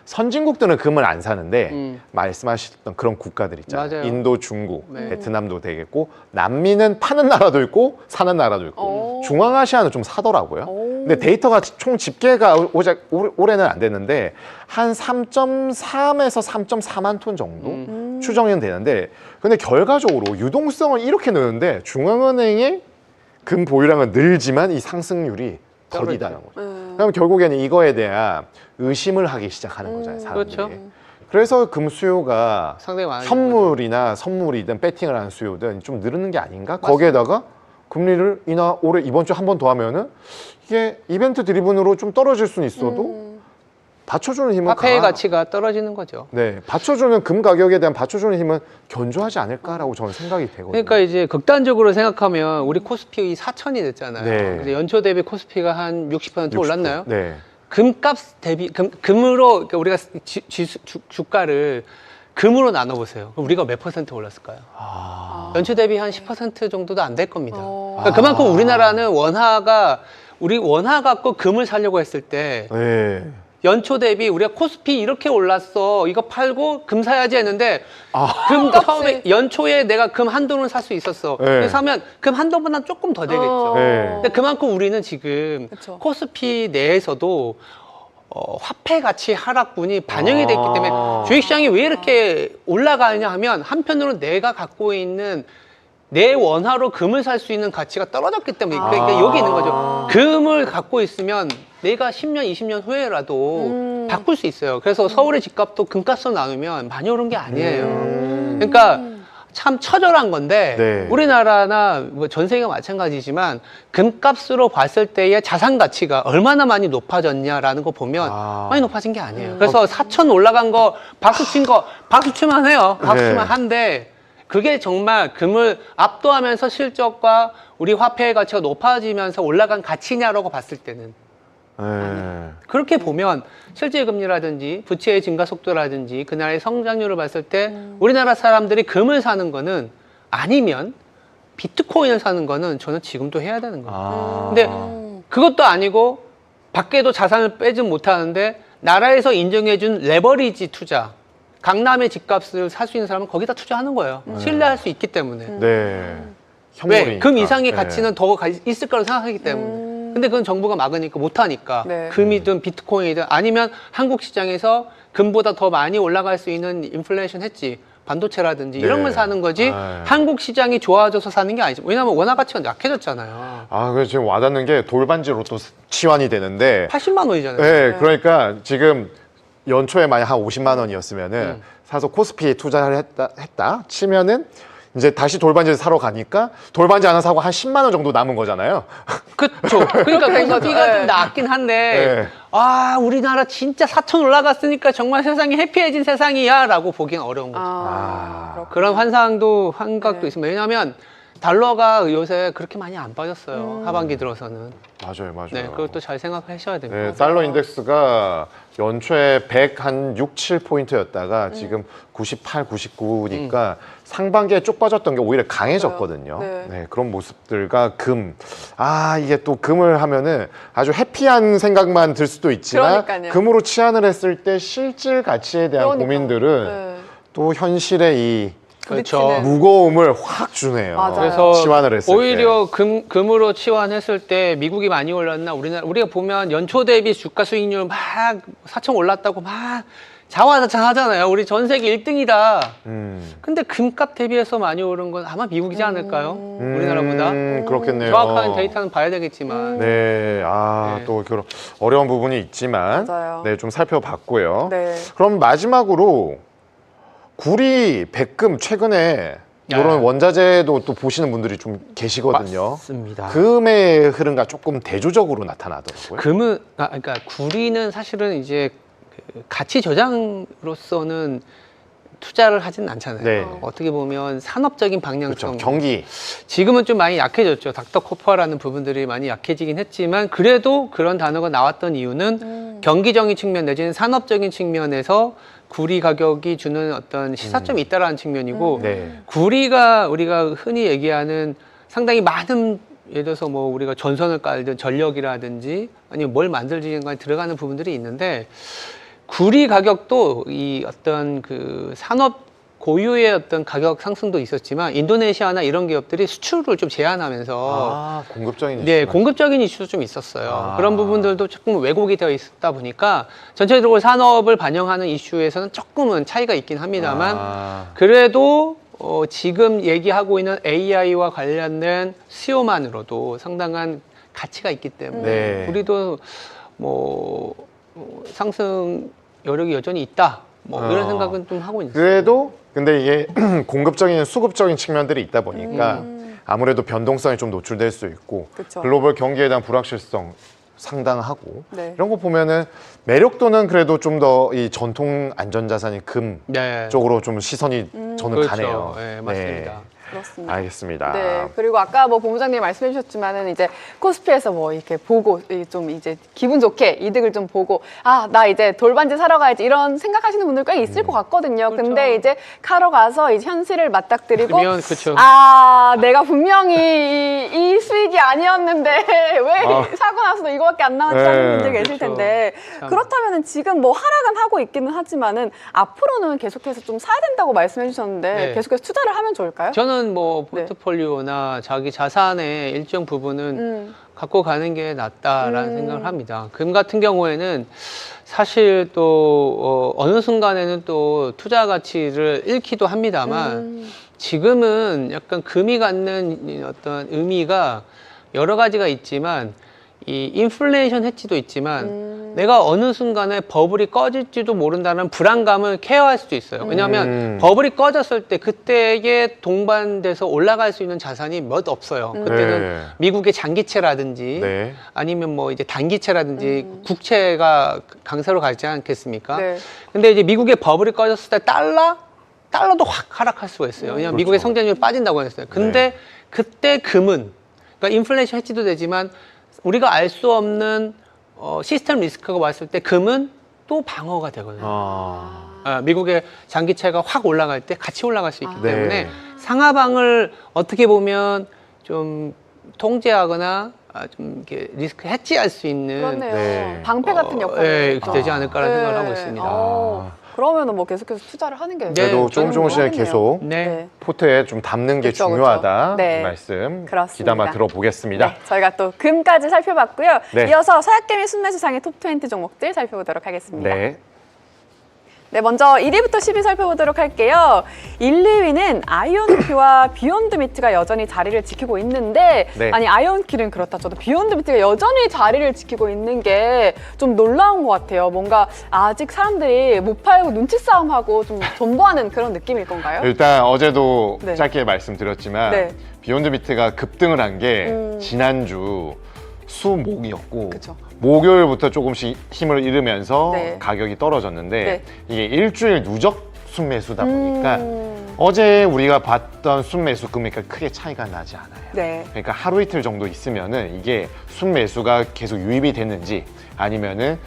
선진국들은 금을 안 사는데 말씀하셨던 그런 국가들 있잖아요. 맞아요. 인도, 중국, 네. 베트남도 되겠고 남미는 파는 나라도 있고 사는 나라도 있고 중앙아시아는 좀 사더라고요. 근데 데이터가 총 집계가 올해는 안 됐는데 한 3.3에서 3.4만 톤 정도 추정은 되는데 근데 결과적으로 유동성을 이렇게 넣는데 중앙은행의 금 보유량은 늘지만 이 상승률이 더디다는 거죠. 그럼 결국에는 이거에 대한 의심을 하기 시작하는 거잖아요, 사람들이. 그렇죠. 그래서 금 수요가 상당히 많아요. 현물이나 선물이든 배팅을 하는 수요든 좀 늘는 게 아닌가? 거기에다가 금리를 올해 이번 주 한 번 더 하면은 이게 이벤트 드리븐으로 좀 떨어질 수는 있어도 받쳐주는 힘은 화폐의 가치가 떨어지는 거죠. 네, 받쳐주는 금 가격에 대한 받쳐주는 힘은 견조하지 않을까라고 저는 생각이 되거든요. 그러니까 이제 극단적으로 생각하면 우리 코스피 4천이 됐잖아요. 네. 근데 연초 대비 코스피가 한 60% 올랐나요? 네. 금값 대비 금으로 그러니까 우리가 주가를 금으로 나눠 보세요. 그럼 우리가 몇 퍼센트 올랐을까요? 연초 대비 한 10% 정도도 안 될 겁니다. 그러니까 그만큼 우리나라는 우리 원화 갖고 금을 사려고 했을 때 네. 연초 대비 우리가 코스피 이렇게 올랐어. 이거 팔고 금 사야지 했는데 금 처음에 연초에 내가 금 한도는 살 수 있었어. 네. 그래서 사면 금 한도보다 조금 더 되겠죠. 네. 근데 그만큼 우리는 지금 그쵸. 코스피 내에서도 화폐 가치 하락분이 반영이 됐기 때문에 주식시장이 왜 이렇게 올라가느냐 하면 한편으로는 내가 갖고 있는 내 원화로 금을 살 수 있는 가치가 떨어졌기 때문에 그러니까 여기 있는 거죠. 금을 갖고 있으면 내가 10년, 20년 후에라도 바꿀 수 있어요. 그래서 서울의 집값도 금값으로 나누면 많이 오른 게 아니에요. 그러니까 참 처절한 건데 네. 우리나라나 뭐 전 세계가 마찬가지지만 금값으로 봤을 때의 자산 가치가 얼마나 많이 높아졌냐라는 거 보면 많이 높아진 게 아니에요. 그래서 4천 올라간 거 박수 친 거 박수 치면 해요. 박수 치면 네. 한데 그게 정말 금을 압도하면서 실적과 우리 화폐의 가치가 높아지면서 올라간 가치냐라고 봤을 때는 네. 그렇게 보면 실질 금리라든지 부채의 증가 속도라든지 그 나라의 성장률을 봤을 때 우리나라 사람들이 금을 사는 거는 아니면 비트코인을 사는 거는 저는 지금도 해야 되는 거예요. 근데 그것도 아니고 밖에도 자산을 빼지 못하는데 나라에서 인정해준 레버리지 투자 강남의 집값을 살 수 있는 사람은 거기다 투자하는 거예요. 신뢰할 수 있기 때문에. 네. 왜? 현물이니까. 금 이상의 네. 가치는 더 있을 거라고 생각하기 때문에. 근데 그건 정부가 막으니까 못하니까. 네. 금이든 비트코인이든 아니면 한국 시장에서 금보다 더 많이 올라갈 수 있는 인플레이션 했지. 반도체라든지 네. 이런 걸 사는 거지. 아. 한국 시장이 좋아져서 사는 게 아니죠. 왜냐하면 원화 가치가 약해졌잖아요. 그래서 지금 와닿는 게 돌반지로 또 치환이 되는데 80만 원이잖아요. 네, 그러니까 지금 연초에 만약 한 50만 원이었으면은 사서 코스피에 투자를 했다 치면은 이제 다시 돌반지를 사러 가니까 돌반지 하나 사고 한 10만 원 정도 남은 거잖아요. 그렇죠. 그러니까 코스피가 네. 좀 낮긴 한데 네. 우리나라 진짜 4천 올라갔으니까 정말 세상이 해피해진 세상이야 라고 보기엔 어려운 거죠. 그렇구나. 그런 환각도 있습니다. 왜냐하면 달러가 요새 그렇게 많이 안 빠졌어요. 하반기 들어서는. 맞아요. 네, 그것도 잘 생각하셔야 됩니다. 네, 달러 인덱스가 연초에 100 한 6, 7포인트였다가 지금 98, 99니까 상반기에 쪽 빠졌던 게 오히려 강해졌거든요. 네. 그런 모습들과 금. 이게 또 금을 하면은 아주 해피한 생각만 들 수도 있지만 그러니까요. 금으로 치환을 했을 때 실질 가치에 대한 그러니까. 고민들은 네. 또 현실의 이 그렇죠. 부딪히는. 무거움을 확 주네요. 맞아요. 그래서 치환을 했을 오히려 금으로 치환했을 때 미국이 많이 올랐나 우리가 보면 연초 대비 주가 수익률 막 4천 올랐다고 막 자화자찬하잖아요. 우리 전 세계 1등이다. 근데 금값 대비해서 많이 오른 건 아마 미국이지 않을까요? 우리나라보다. 그렇겠네요. 정확한 데이터는 봐야 되겠지만. 네, 네. 또 그런 어려운 부분이 있지만, 맞아요. 네, 좀 살펴봤고요. 네. 그럼 마지막으로 구리, 백금 최근에 이런 원자재도 또 보시는 분들이 좀 계시거든요. 맞습니다. 금의 흐름과 조금 대조적으로 나타나더라고요. 금은 그러니까 구리는 사실은 이제 그 가치 저장으로서는 투자를 하진 않잖아요. 네. 어떻게 보면 산업적인 방향성. 그렇죠. 경기. 지금은 좀 많이 약해졌죠. 닥터코퍼라는 부분들이 많이 약해지긴 했지만 그래도 그런 단어가 나왔던 이유는 경기적인 측면 내지는 산업적인 측면에서 구리 가격이 주는 어떤 시사점이 있다라는 측면이고 네. 구리가 우리가 흔히 얘기하는 상당히 많은 예를 들어서 뭐 우리가 전선을 깔든 전력이라든지 아니면 뭘 만들지인가에 들어가는 부분들이 있는데 구리 가격도 이 어떤 그 산업 고유의 어떤 가격 상승도 있었지만 인도네시아나 이런 기업들이 수출을 좀 제한하면서 공급적인 이슈. 네, 공급적인 이슈도 좀 있었어요. 그런 부분들도 조금 왜곡이 되어 있다 보니까 전체적으로 산업을 반영하는 이슈에서는 조금은 차이가 있긴 합니다만 그래도 지금 얘기하고 있는 AI와 관련된 수요만으로도 상당한 가치가 있기 때문에 네. 우리도 뭐 상승 여력이 여전히 있다. 뭐 이런 생각은 좀 하고 있어요. 그래도 근데 이게 공급적인 수급적인 측면들이 있다 보니까 아무래도 변동성이 좀 노출될 수 있고 그쵸. 글로벌 경기에 대한 불확실성 상당하고 네. 이런 거 보면은 매력도는 그래도 좀 더 이 전통 안전자산인 금 네. 쪽으로 좀 시선이 저는 그렇죠. 가네요. 네, 맞습니다. 그렇습니다. 알겠습니다. 네. 그리고 아까 뭐 본부장님 말씀해 주셨지만은 이제 코스피에서 뭐 이렇게 보고 좀 이제 기분 좋게 이득을 좀 보고 아, 나 이제 돌반지 사러 가야지 이런 생각하시는 분들 꽤 있을 것 같거든요. 그렇죠. 근데 이제 사러 가서 이제 현실을 맞닥뜨리고 그러면 그쵸. 아, 내가 분명히 이 수익이 아니었는데 왜 사고 나서도 이거밖에 안 나왔지 하는 네. 분들 계실 그렇죠. 텐데 참. 그렇다면은 지금 뭐 하락은 하고 있기는 하지만은 앞으로는 계속해서 좀 사야 된다고 말씀해 주셨는데 네. 계속해서 투자를 하면 좋을까요? 저는 뭐 네. 포트폴리오나 자기 자산의 일정 부분은 갖고 가는 게 낫다라는 생각을 합니다. 금 같은 경우에는 사실 또 어느 순간에는 또 투자 가치를 잃기도 합니다만 지금은 약간 금이 갖는 이 어떤 의미가 여러 가지가 있지만 이 인플레이션 해치도 있지만 내가 어느 순간에 버블이 꺼질지도 모른다는 불안감을 케어할 수도 있어요. 왜냐하면 버블이 꺼졌을 때 그때에 동반돼서 올라갈 수 있는 자산이 몇 없어요. 그때는 네. 미국의 장기채라든지 네. 아니면 뭐 이제 단기채라든지 국채가 강세로 가지 않겠습니까? 네. 근데 이제 미국의 버블이 꺼졌을 때 달러도 확 하락할 수가 있어요. 왜냐하면 미국의 성장률이 빠진다고 했어요. 근데 그때 금은 그러니까 인플레이션 해치도 되지만 우리가 알 수 없는 시스템 리스크가 왔을 때 금은 또 방어가 되거든요. 미국의 장기채가 확 올라갈 때 같이 올라갈 수 있기 때문에 네. 상하방을 어떻게 보면 좀 통제하거나 좀 이렇게 리스크 해치할 수 있는 그렇네요. 네. 방패 같은 역할을 되지 않을까라는 생각을 하고 있습니다. 그러면은 뭐 계속해서 투자를 하는 게 그래도 저는 조금씩 하겠네요. 계속 네. 포트에 좀 담는 게 그쵸, 중요하다. 그쵸. 네. 이 말씀 그렇습니다. 귀담아 들어보겠습니다. 네, 저희가 또 금까지 살펴봤고요. 네. 이어서 서약개미 순매수상의 톱20 종목들 살펴보도록 하겠습니다. 네. 네, 먼저 1위부터 10위 살펴보도록 할게요. 1, 2위는 아이온큐와 비욘드미트가 여전히 자리를 지키고 있는데 네. 아니 아이온큐는 그렇다 쳐도 비욘드미트가 여전히 자리를 지키고 있는 게 좀 놀라운 것 같아요. 뭔가 아직 사람들이 못 팔고 눈치 싸움하고 좀 존버하는 그런 느낌일 건가요? 일단 어제도 네. 짧게 말씀드렸지만 네. 비욘드 미트가 급등을 한 게 지난주 수목이었고 그쵸. 목요일부터 조금씩 힘을 잃으면서 네. 가격이 떨어졌는데 네. 이게 일주일 누적 순매수다 보니까 어제 우리가 봤던 순매수 금액과 크게 차이가 나지 않아요. 네. 그러니까 하루 이틀 정도 있으면은 이게 순매수가 계속 유입이 됐는지 아니면은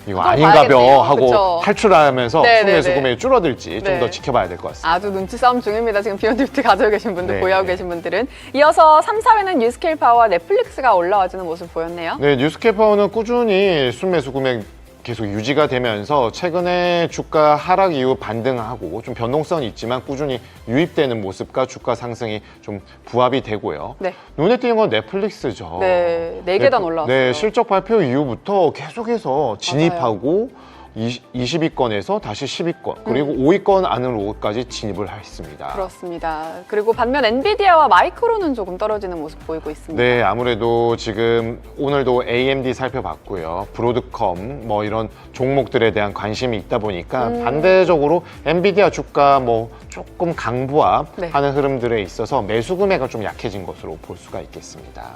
이거 그거 아닌가벼 봐야겠네요. 하고 그쵸. 탈출하면서 네, 순매수 네, 네. 금액이 줄어들지 좀 네. 더 지켜봐야 될 것 같습니다. 아주 눈치 싸움 중입니다. 지금 비욘드미트 가지고 계신 분들, 네. 보유하고 계신 분들은. 이어서 3, 4위는 뉴스케일 파워와 넷플릭스가 올라와주는 모습 보였네요. 네, 뉴스캐퍼는 꾸준히 순매수 금액 계속 유지가 되면서 최근에 주가 하락 이후 반등하고 좀 변동성이 있지만 꾸준히 유입되는 모습과 주가 상승이 좀 부합이 되고요. 네. 눈에 띄는 건 넷플릭스죠. 네, 4계단 올라왔어요. 네, 실적 발표 이후부터 계속해서 진입하고 20위권에서 다시 10위권 그리고 5위권 안으로까지 진입을 했습니다. 그렇습니다. 그리고 반면 엔비디아와 마이크로는 조금 떨어지는 모습 보이고 있습니다. 네, 아무래도 지금 오늘도 AMD 살펴봤고요. 브로드컴 뭐 이런 종목들에 대한 관심이 있다 보니까 반대적으로 엔비디아 주가 뭐 조금 강보합하는 네. 흐름들에 있어서 매수 금액은 좀 약해진 것으로 볼 수가 있겠습니다.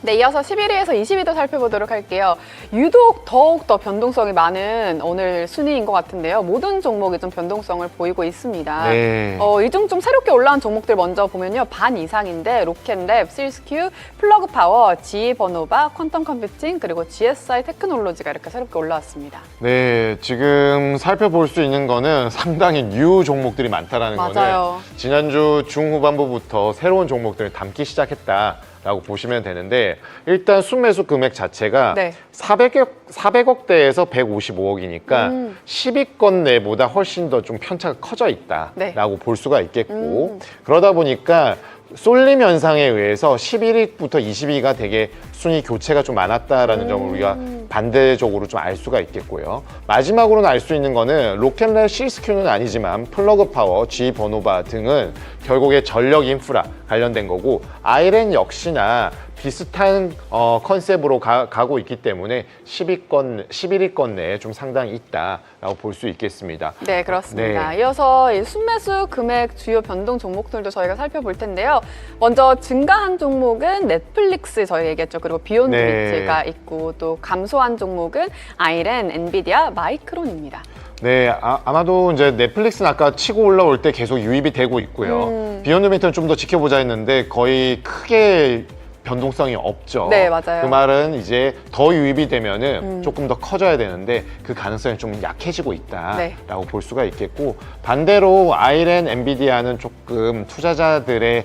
네, 이어서 11위에서 20위도 살펴보도록 할게요. 유독 더욱 더 변동성이 많은 오늘 순위인 것 같은데요. 모든 종목이 좀 변동성을 보이고 있습니다. 네. 이 중 좀 새롭게 올라온 종목들 먼저 보면요. 반 이상인데 로켓랩, 실스큐, 플러그파워, GE버노바, 퀀텀 컴퓨팅, 그리고 GSI 테크놀로지가 이렇게 새롭게 올라왔습니다. 네, 지금 살펴볼 수 있는 거는 상당히 뉴 종목들이 많다라는 맞아요. 거는 지난주 중후반부부터 새로운 종목들을 담기 시작했다라고 보시면 되는데 일단 순매수 금액 자체가 네. 400억대에서 155억이니까 10위권 내보다 훨씬 더 좀 편차가 커져 있다라고 네. 볼 수가 있겠고 그러다 보니까 쏠림 현상에 의해서 11위부터 20위가 되게 순위 교체가 좀 많았다라는 점을 우리가 반대적으로 좀 알 수가 있겠고요. 마지막으로는 알 수 있는 거는 로켓랩 실스큐는 아니지만 플러그파워, GE버노바 등은 결국에 전력 인프라 관련된 거고 아이렌 역시나 비슷한 컨셉으로 가고 있기 때문에 11위권 내에 좀 상당히 있다라고 볼 수 있겠습니다. 네, 그렇습니다. 네. 이어서 이 순매수 금액 주요 변동 종목들도 저희가 살펴볼 텐데요. 먼저 증가한 종목은 넷플릭스 저희가 얘기했죠. 그리고 비욘드 네. 미트가 있고 또 감소한 종목은 아이렌, 엔비디아, 마이크론입니다. 네, 아마도 이제 넷플릭스는 아까 치고 올라올 때 계속 유입이 되고 있고요. 비욘드 미트는 좀 더 지켜보자 했는데 거의 크게 변동성이 없죠. 네, 맞아요. 그 말은 이제 더 유입이 되면은 조금 더 커져야 되는데 그 가능성이 좀 약해지고 있다라고 네. 볼 수가 있겠고, 반대로 아이렌, 엔비디아는 조금 투자자들의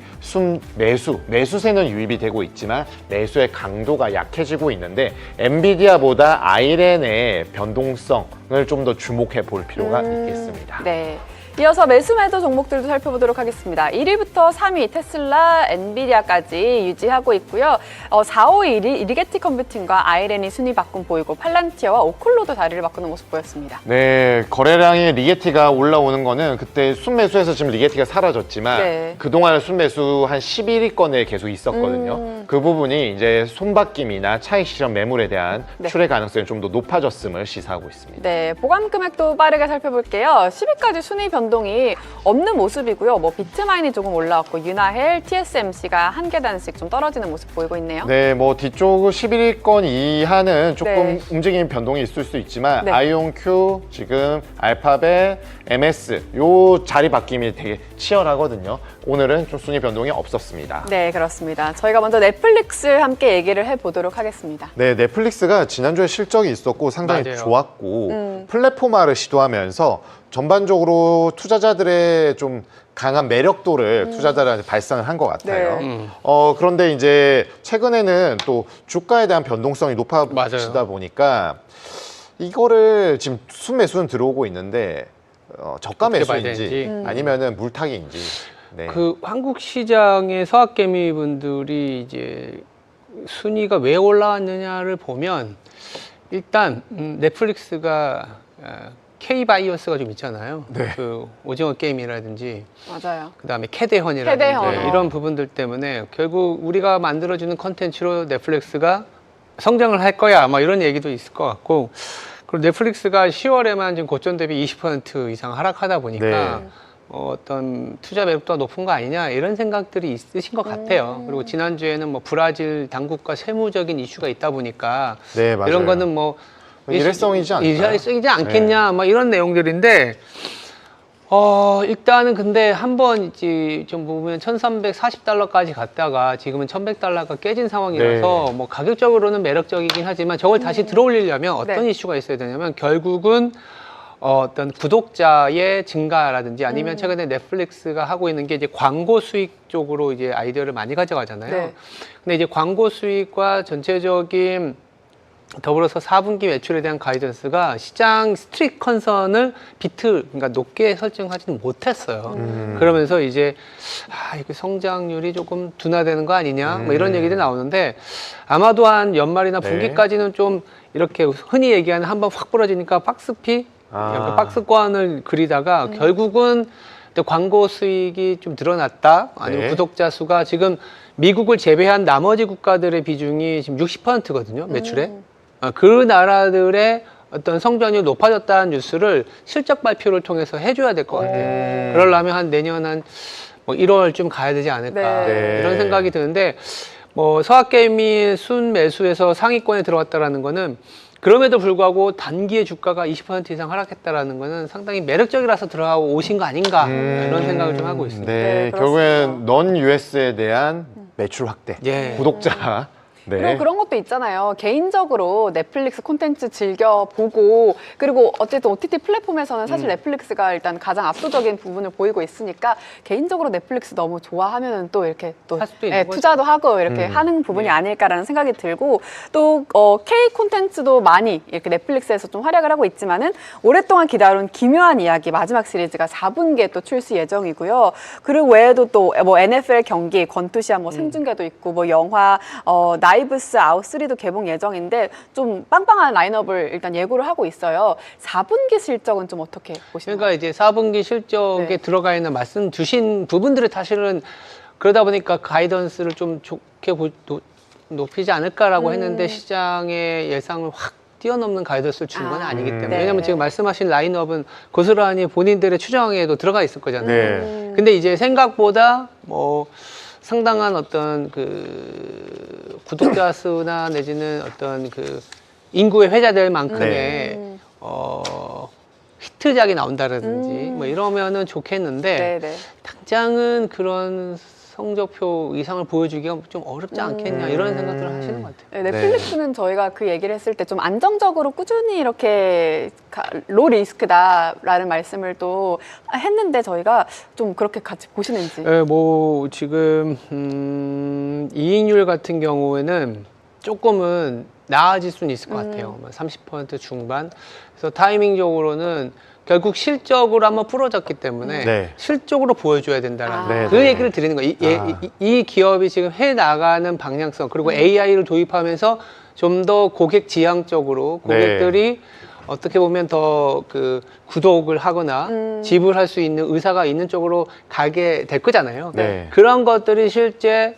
매수세는 유입이 되고 있지만 매수의 강도가 약해지고 있는데, 엔비디아보다 아이렌의 변동성을 좀 더 주목해 볼 필요가 있겠습니다. 네. 이어서 매수 매도 종목들도 살펴보도록 하겠습니다. 1위부터 3위 테슬라, 엔비디아까지 유지하고 있고요. 4, 5위 리게티 컴퓨팅과 아이렌이 순위 바꿈 보이고 팔란티어와 오클로도 자리를 바꾸는 모습 보였습니다. 네, 거래량의 리게티가 올라오는 거는 그때 순매수에서 지금 리게티가 사라졌지만 네. 그동안 순매수 한 11위권에 계속 있었거든요. 그 부분이 이제 손바뀜이나 차익 실현 매물에 대한 네. 출회 가능성이 좀 더 높아졌음을 시사하고 있습니다. 네, 보관 금액도 빠르게 살펴볼게요. 10위까지 순위 변동이 없는 모습이고요. 뭐 비트마인이 조금 올라왔고 유나헬, TSMC가 한 계단씩 좀 떨어지는 모습 보이고 있네요. 네, 뭐 뒤쪽 11위권 이하는 조금 네. 움직임 변동이 있을 수 있지만 네. 아이온큐, 지금 알파벳, MS 요 자리 바뀜이 되게 치열하거든요. 오늘은 좀 순위 변동이 없었습니다. 네, 그렇습니다. 저희가 먼저 넷플릭스 함께 얘기를 해보도록 하겠습니다. 네, 넷플릭스가 지난주에 실적이 있었고 상당히 맞아요. 좋았고 플랫폼화를 시도하면서 전반적으로 투자자들의 좀 강한 매력도를 투자자들한테 발산을 한 것 같아요. 네. 그런데 이제 최근에는 또 주가에 대한 변동성이 높아지다 맞아요. 보니까 이거를 지금 순매수는 들어오고 있는데 저가 어떻게 봐야 매수인지 되는지. 아니면은 물타기인지. 네. 그 한국 시장의 서학개미 분들이 이제 순위가 왜 올라왔느냐를 보면 일단 넷플릭스가 K-바이오스가 좀 있잖아요. 네. 그 오징어 게임이라든지 맞아요. 그다음에 캐대헌이라든지 캐대헌. 이런 부분들 때문에 결국 우리가 만들어주는 컨텐츠로 넷플릭스가 성장을 할 거야 아마 이런 얘기도 있을 것 같고, 그리고 넷플릭스가 10월에만 지금 고점 대비 20% 이상 하락하다 보니까 네. 어떤 투자 매력도가 높은 거 아니냐 이런 생각들이 있으신 것 같아요. 그리고 지난주에는 뭐 브라질 당국과 세무적인 이슈가 있다 보니까 네, 맞아요. 이런 거는 뭐 일회성이지 않을까요? 일회성이지 않겠냐 막 이런 내용들인데 일단은 근데 한번 이제 좀 보면 1340달러까지 갔다가 지금은 1100달러가 깨진 상황이라서 네. 뭐 가격적으로는 매력적이긴 하지만 저걸 다시 들어올리려면 어떤 네. 이슈가 있어야 되냐면 결국은 어떤 구독자의 증가라든지 아니면 최근에 넷플릭스가 하고 있는 게 이제 광고 수익 쪽으로 이제 아이디어를 많이 가져가잖아요. 네. 근데 이제 광고 수익과 전체적인 더불어서 4분기 매출에 대한 가이던스가 시장 스트릿 컨선을 그러니까 높게 설정하지는 못했어요. 그러면서 이제 이게 성장률이 조금 둔화되는 거 아니냐 뭐 이런 얘기들이 나오는데 아마도 한 연말이나 네. 분기까지는 좀 이렇게 흔히 얘기하는 한번 확 부러지니까 박스피 약간 박스권을 그리다가 결국은 또 광고 수익이 좀 늘어났다 아니면 네. 구독자 수가 지금 미국을 제외한 나머지 국가들의 비중이 지금 60%거든요 매출에. 그 나라들의 어떤 성장률이 높아졌다는 뉴스를 실적 발표를 통해서 해줘야 될 것 같아요. 그러려면 한 내년 한 뭐 1월쯤 가야 되지 않을까 네. 이런 생각이 드는데, 뭐 서학개미 순매수에서 상위권에 들어왔다라는 거는 그럼에도 불구하고 단기에 주가가 20% 이상 하락했다라는 거는 상당히 매력적이라서 들어가고 오신 거 아닌가 이런 생각을 좀 하고 있습니다. 네, 네, 결국엔 넌 US에 대한 매출 확대, 예. 구독자. 네. 그리고 그런 것도 있잖아요. 개인적으로 넷플릭스 콘텐츠 즐겨보고, 그리고 어쨌든 OTT 플랫폼에서는 사실 넷플릭스가 일단 가장 압도적인 부분을 보이고 있으니까 개인적으로 넷플릭스 너무 좋아하면은 또 이렇게 또 할 수도 있는 거죠. 투자도 하고 이렇게 하는 부분이 아닐까라는 생각이 들고, 또 K 콘텐츠도 많이 이렇게 넷플릭스에서 좀 활약을 하고 있지만은 오랫동안 기다려온 기묘한 이야기 마지막 시리즈가 4분기에 또 출시 예정이고요. 그리고 외에도 또 뭐 NFL 경기, 권투시합 뭐 생중계도 있고 뭐 영화 나이브스 아웃 3도 개봉 예정인데 좀 빵빵한 라인업을 일단 예고를 하고 있어요. 4분기 실적은 좀 어떻게 보시나요? 그러니까 이제 4분기 실적에 네. 들어가 있는 말씀 주신 부분들이 사실은 그러다 보니까 가이던스를 좀 좋게 높이지 않을까라고 했는데 시장의 예상을 확 뛰어넘는 가이던스를 준 건 아니기 때문에 네. 왜냐하면 지금 말씀하신 라인업은 고스란히 본인들의 추정에도 들어가 있을 거잖아요. 네. 근데 이제 생각보다 뭐 상당한 어떤 그 구독자 수나 내지는 어떤 그 인구에 회자될 만큼의 네. 히트작이 나온다든지 뭐 이러면은 좋겠는데 네네. 당장은 그런 성적표 이상을 보여주기가 좀 어렵지 않겠냐 이런 생각들을 하시는 것 같아요. 네, 넷플릭스는 저희가 그 얘기를 했을 때 좀 안정적으로 꾸준히 이렇게 로 리스크다라는 말씀을 또 했는데 저희가 좀 그렇게 같이 보시는지. 네, 뭐 지금 이익률 같은 경우에는 조금은 나아질 수는 있을 것 같아요. 30% 중반. 그래서 타이밍적으로는 결국 실적으로 한번 부러졌기 때문에 네. 실적으로 보여줘야 된다라는 네, 그 네. 얘기를 드리는 거예요. 이 기업이 지금 해 나가는 방향성 그리고 AI를 도입하면서 좀 더 고객 지향적으로 고객들이 어떻게 보면 더 그 구독을 하거나 지불할 수 있는 의사가 있는 쪽으로 가게 될 거잖아요. 네. 그런 것들이 실제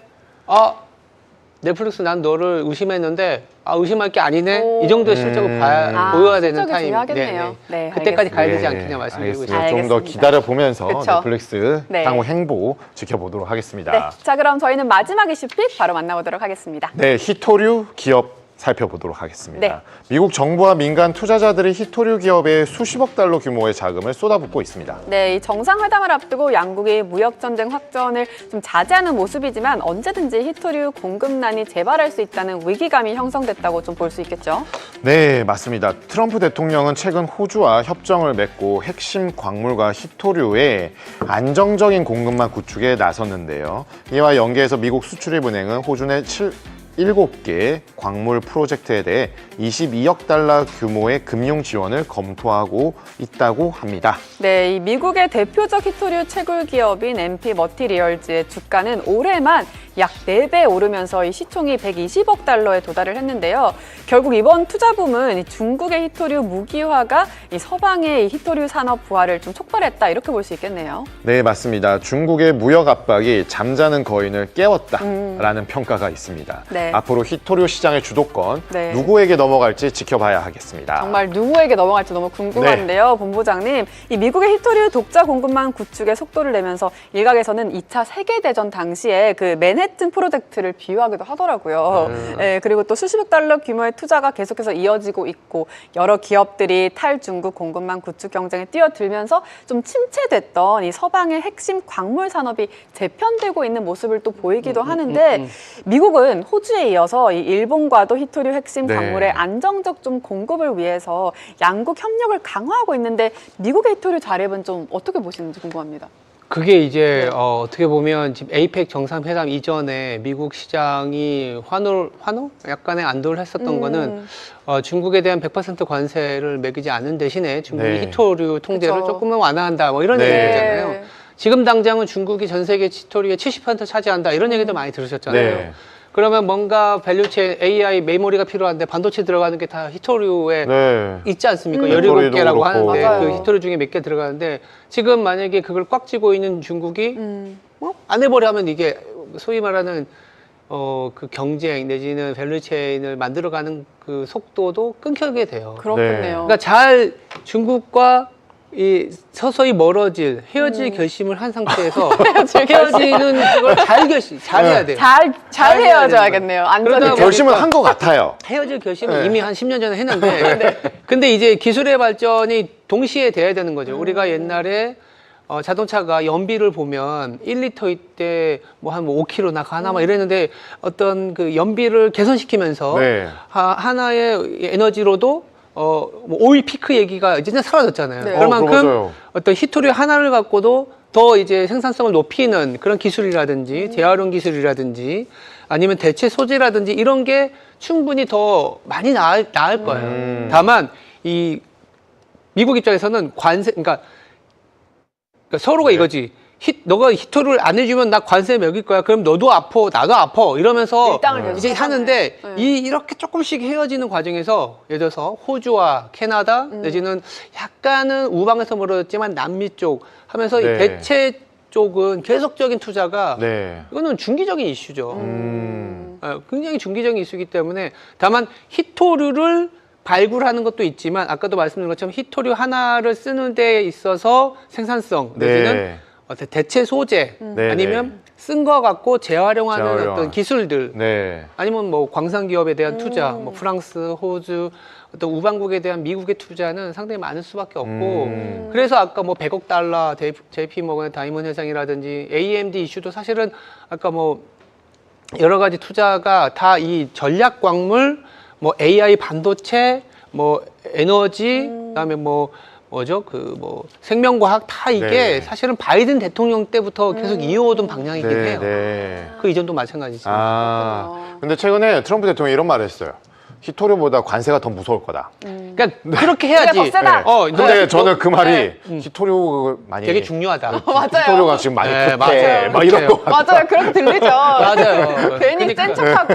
넷플릭스 난 너를 의심했는데 의심할 게 아니네 오. 이 정도의 실적을 보여야 되는 실적이 타임. 중요하겠네요. 네, 그때까지 가야 되지 네, 않겠냐 말씀드리고 알겠습니다. 있습니다. 좀 더 알겠습니다. 기다려 보면서 그쵸. 넷플릭스 네. 향후 행보 지켜보도록 하겠습니다. 네. 자, 그럼 저희는 마지막 이슈픽 바로 만나보도록 하겠습니다. 네, 히토류 기업 살펴보도록 하겠습니다. 네. 미국 정부와 민간 투자자들이 히토류 기업에 수십억 달러 규모의 자금을 쏟아붓고 있습니다. 네, 이 정상회담을 앞두고 양국이 무역전쟁 확전을 좀 자제하는 모습이지만 언제든지 히토류 공급난이 재발할 수 있다는 위기감이 형성됐다고 좀 볼 수 있겠죠. 네, 맞습니다. 트럼프 대통령은 최근 호주와 협정을 맺고 핵심 광물과 히토류의 안정적인 공급망 구축에 나섰는데요. 이와 연계해서 미국 수출입은행은 호주 내 7개 광물 프로젝트에 대해 22억 달러 규모의 금융 지원을 검토하고 있다고 합니다. 네, 이 미국의 대표적 히토류 채굴 기업인 MP 머티리얼즈의 주가는 올해만 약 4배 오르면서 이 시총이 120억 달러에 도달을 했는데요. 결국 이번 투자붐은 이 중국의 히토류 무기화가 이 서방의 이 히토류 산업 부활을 좀 촉발했다 이렇게 볼 수 있겠네요. 네, 맞습니다. 중국의 무역 압박이 잠자는 거인을 깨웠다라는 평가가 있습니다. 네. 앞으로 히토류 시장의 주도권 네. 누구에게 넘어갈지 지켜봐야 하겠습니다. 정말 누구에게 넘어갈지 너무 궁금한데요. 본부장님, 이 미국의 히토류 독자 공급망 구축에 속도를 내면서 일각에서는 2차 세계대전 당시에 그 맨해튼 프로젝트를 비유하기도 하더라고요. 네, 그리고 또 수십억 달러 규모의 투자가 계속해서 이어지고 있고 여러 기업들이 탈중국 공급망 구축 경쟁에 뛰어들면서 좀 침체됐던 이 서방의 핵심 광물 산업이 재편되고 있는 모습을 또 보이기도 하는데 미국은 호주에 이어서 이 일본과도 히토류 핵심 네. 광물의 안정적 좀 공급을 위해서 양국 협력을 강화하고 있는데 미국의 히토류 자립은 좀 어떻게 보시는지 궁금합니다. 그게 이제 어떻게 보면 지금 에이펙 정상회담 이전에 미국 시장이 환호? 약간의 안도를 했었던 거는 중국에 대한 100% 관세를 매기지 않는 대신에 중국이 네. 히토류 통제를 그쵸. 조금은 완화한다 뭐 이런 네. 얘기잖아요. 지금 당장은 중국이 전 세계 히토류의 70% 차지한다 이런 얘기도 많이 들으셨잖아요. 네. 그러면 뭔가 밸류체인 AI 메모리가 필요한데 반도체 들어가는 게 다 히토류에 네. 있지 않습니까? 메모리도 17개라고 그렇고. 하는데 맞아요. 그 히토류 중에 몇 개 들어가는데 지금 만약에 그걸 꽉 쥐고 있는 중국이 안 해버려 하면 이게 소위 말하는 그 경쟁 내지는 밸류체인을 만들어가는 그 속도도 끊기게 돼요. 그렇겠네요. 그러니까 잘 중국과 이 서서히 멀어질 헤어질 결심을 한 상태에서 헤어지는 그걸 잘 해야 돼요. 잘 해야 헤어져야겠네요. 그러다 안전하게. 보니까 결심은 한 것 같아요. 헤어질 결심은 네. 이미 한 10년 전에 했는데 근데 이제 기술의 발전이 동시에 돼야 되는 거죠. 우리가 옛날에 자동차가 연비를 보면 1리터일 때 뭐 한 5km 나가나 막 이랬는데 어떤 그 연비를 개선시키면서 네. 하나의 에너지로도 뭐 오일 피크 얘기가 이제 사라졌잖아요. 네. 그럴 만큼 맞아요. 어떤 히토류 하나를 갖고도 더 이제 생산성을 높이는 그런 기술이라든지 재활용 기술이라든지 아니면 대체 소재라든지 이런 게 충분히 더 많이 나을 거예요. 다만 이 미국 입장에서는 관세, 그러니까 서로가 이거지. 너가 히토를 안 해주면 나 관세 매길 거야. 그럼 너도 아파, 나도 아파. 이러면서 밀당을 계속 이제 하잖아요. 하는데 네. 이렇게 조금씩 헤어지는 과정에서 예를 들어서 호주와 캐나다 내지는 약간은 우방에서 멀어졌지만 남미 쪽 하면서 네. 이 대체 쪽은 계속적인 투자가 네. 이거는 중기적인 이슈죠. 굉장히 중기적인 이슈이기 때문에 다만 히토류를 발굴하는 것도 있지만 아까도 말씀드린 것처럼 히토류 하나를 쓰는 데 있어서 생산성 내지는 네. 어떤 대체 소재 네, 아니면 쓴 거 갖고 재활용하는 재활용. 어떤 기술들 네. 아니면 뭐 광산 기업에 대한 투자, 뭐 프랑스, 호주 어떤 우방국에 대한 미국의 투자는 상당히 많을 수밖에 없고 그래서 아까 뭐 100억 달러 JP 모건의 다이먼 회장이라든지 AMD 이슈도 사실은 아까 뭐 여러 가지 투자가 다 이 전략 광물, 뭐 AI 반도체, 뭐 에너지, 그다음에 뭐 뭐죠? 그 뭐 생명과학 다 이게 네. 사실은 바이든 대통령 때부터 계속 이어오던 방향이긴 네, 해요. 네. 그 이전도 마찬가지죠. 아, 근데 최근에 트럼프 대통령이 이런 말을 했어요. 히토류보다 관세가 더 무서울 거다. 그러니까 그렇게 해야지. 더 세다. 근데 저는 그 말이 네. 히토류 많이 되게 중요하다. 맞아요. 히토류가 지금 많이 네, 급해. 맞아요. 막 이런 거. 맞아요. 그렇게 들리죠. 맞아요. 괜히 그러니까. 센 척하고.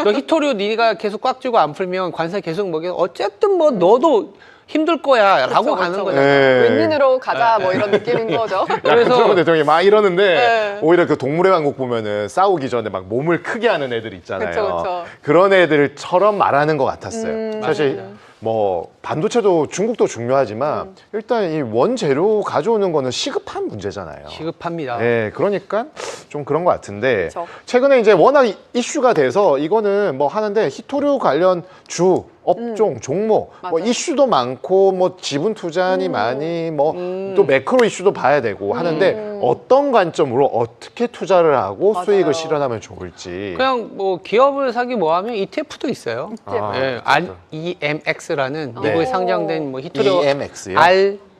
너 히토류 네가 계속 꽉 쥐고 안 풀면 관세 계속 먹여. 어쨌든 뭐 너도 힘들 거야라고 가는 그렇죠. 거잖아요. 네. 윈윈으로 가자 뭐 이런 느낌인 거죠. 그래서 트럼프 대통령이 막 이러는데 네. 오히려 그 동물의 왕국 보면은 싸우기 전에 막 몸을 크게 하는 애들 있잖아요. 그쵸, 그쵸. 그런 애들처럼 말하는 것 같았어요. 사실 맞아요. 뭐 반도체도 중국도 중요하지만 일단 이 원재료 가져오는 거는 시급한 문제잖아요. 시급합니다. 네, 그러니까 좀 그런 것 같은데 그쵸. 최근에 이제 워낙 이슈가 돼서 이거는 뭐 하는데 히토류 관련 주 업종 종목 뭐 맞아요. 이슈도 많고 뭐 지분 투자니 많이 뭐 또 매크로 이슈도 봐야 되고 하는데 어떤 관점으로 어떻게 투자를 하고 맞아요. 수익을 실현하면 좋을지 그냥 뭐 기업을 사기 뭐 하면 ETF도 있어요. 아, 예, REMX라는 네. 미국에 상장된 뭐 히토류 EMX요?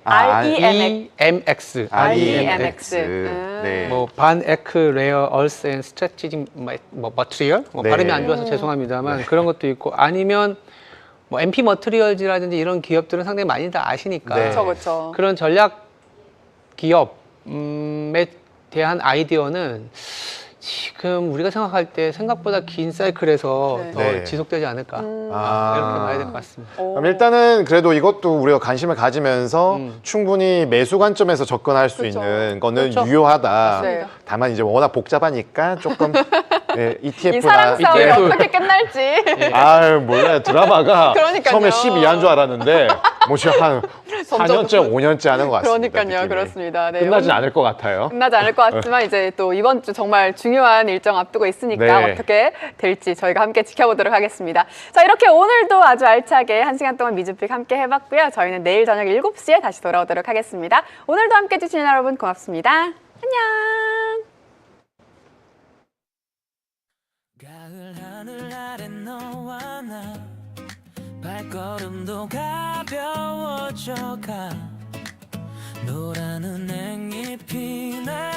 REMX REMX. 네. 뭐 반에크 레어 얼스 앤 스트래티직 뭐 머티리얼 뭐 네. 발음이 안 좋아서 죄송합니다만 그런 것도 있고 아니면 뭐 MP 머티리얼즈라든지 이런 기업들은 상당히 많이 다 아시니까 네. 그렇죠, 그렇죠. 그런 전략 기업에 대한 아이디어는 지금 우리가 생각할 때 생각보다 긴 사이클에서 네. 더 네. 지속되지 않을까 아. 이렇게 봐야 될 것 같습니다. 그럼 일단은 그래도 이것도 우리가 관심을 가지면서 충분히 매수 관점에서 접근할 수 그렇죠. 있는 거는 그렇죠. 유효하다. 네. 다만 이제 워낙 복잡하니까 조금 네, 이 ETF나 사랑 싸움이 ETF. 어떻게 끝날지. 아 몰라요 드라마가 그러니까요. 처음에 12화인 줄 알았는데 뭐 지금 한 4년째 5년째 하는 것 같습니다. 그러니까요, 느낌이. 그렇습니다. 네, 끝나진 않을 것 같아요. 끝나지 않을 것 같지만 이제 또 이번 주 정말 중요한 일정 앞두고 있으니까 네. 어떻게 될지 저희가 함께 지켜보도록 하겠습니다. 자, 이렇게 오늘도 아주 알차게 1시간 동안 미즈픽 함께 해봤고요. 저희는 내일 저녁 7시에 다시 돌아오도록 하겠습니다. 오늘도 함께 해주신 여러분 고맙습니다. 안녕. 가을 하늘 아래 너와 나 발걸음도 가벼워져가 노란 은행잎이 날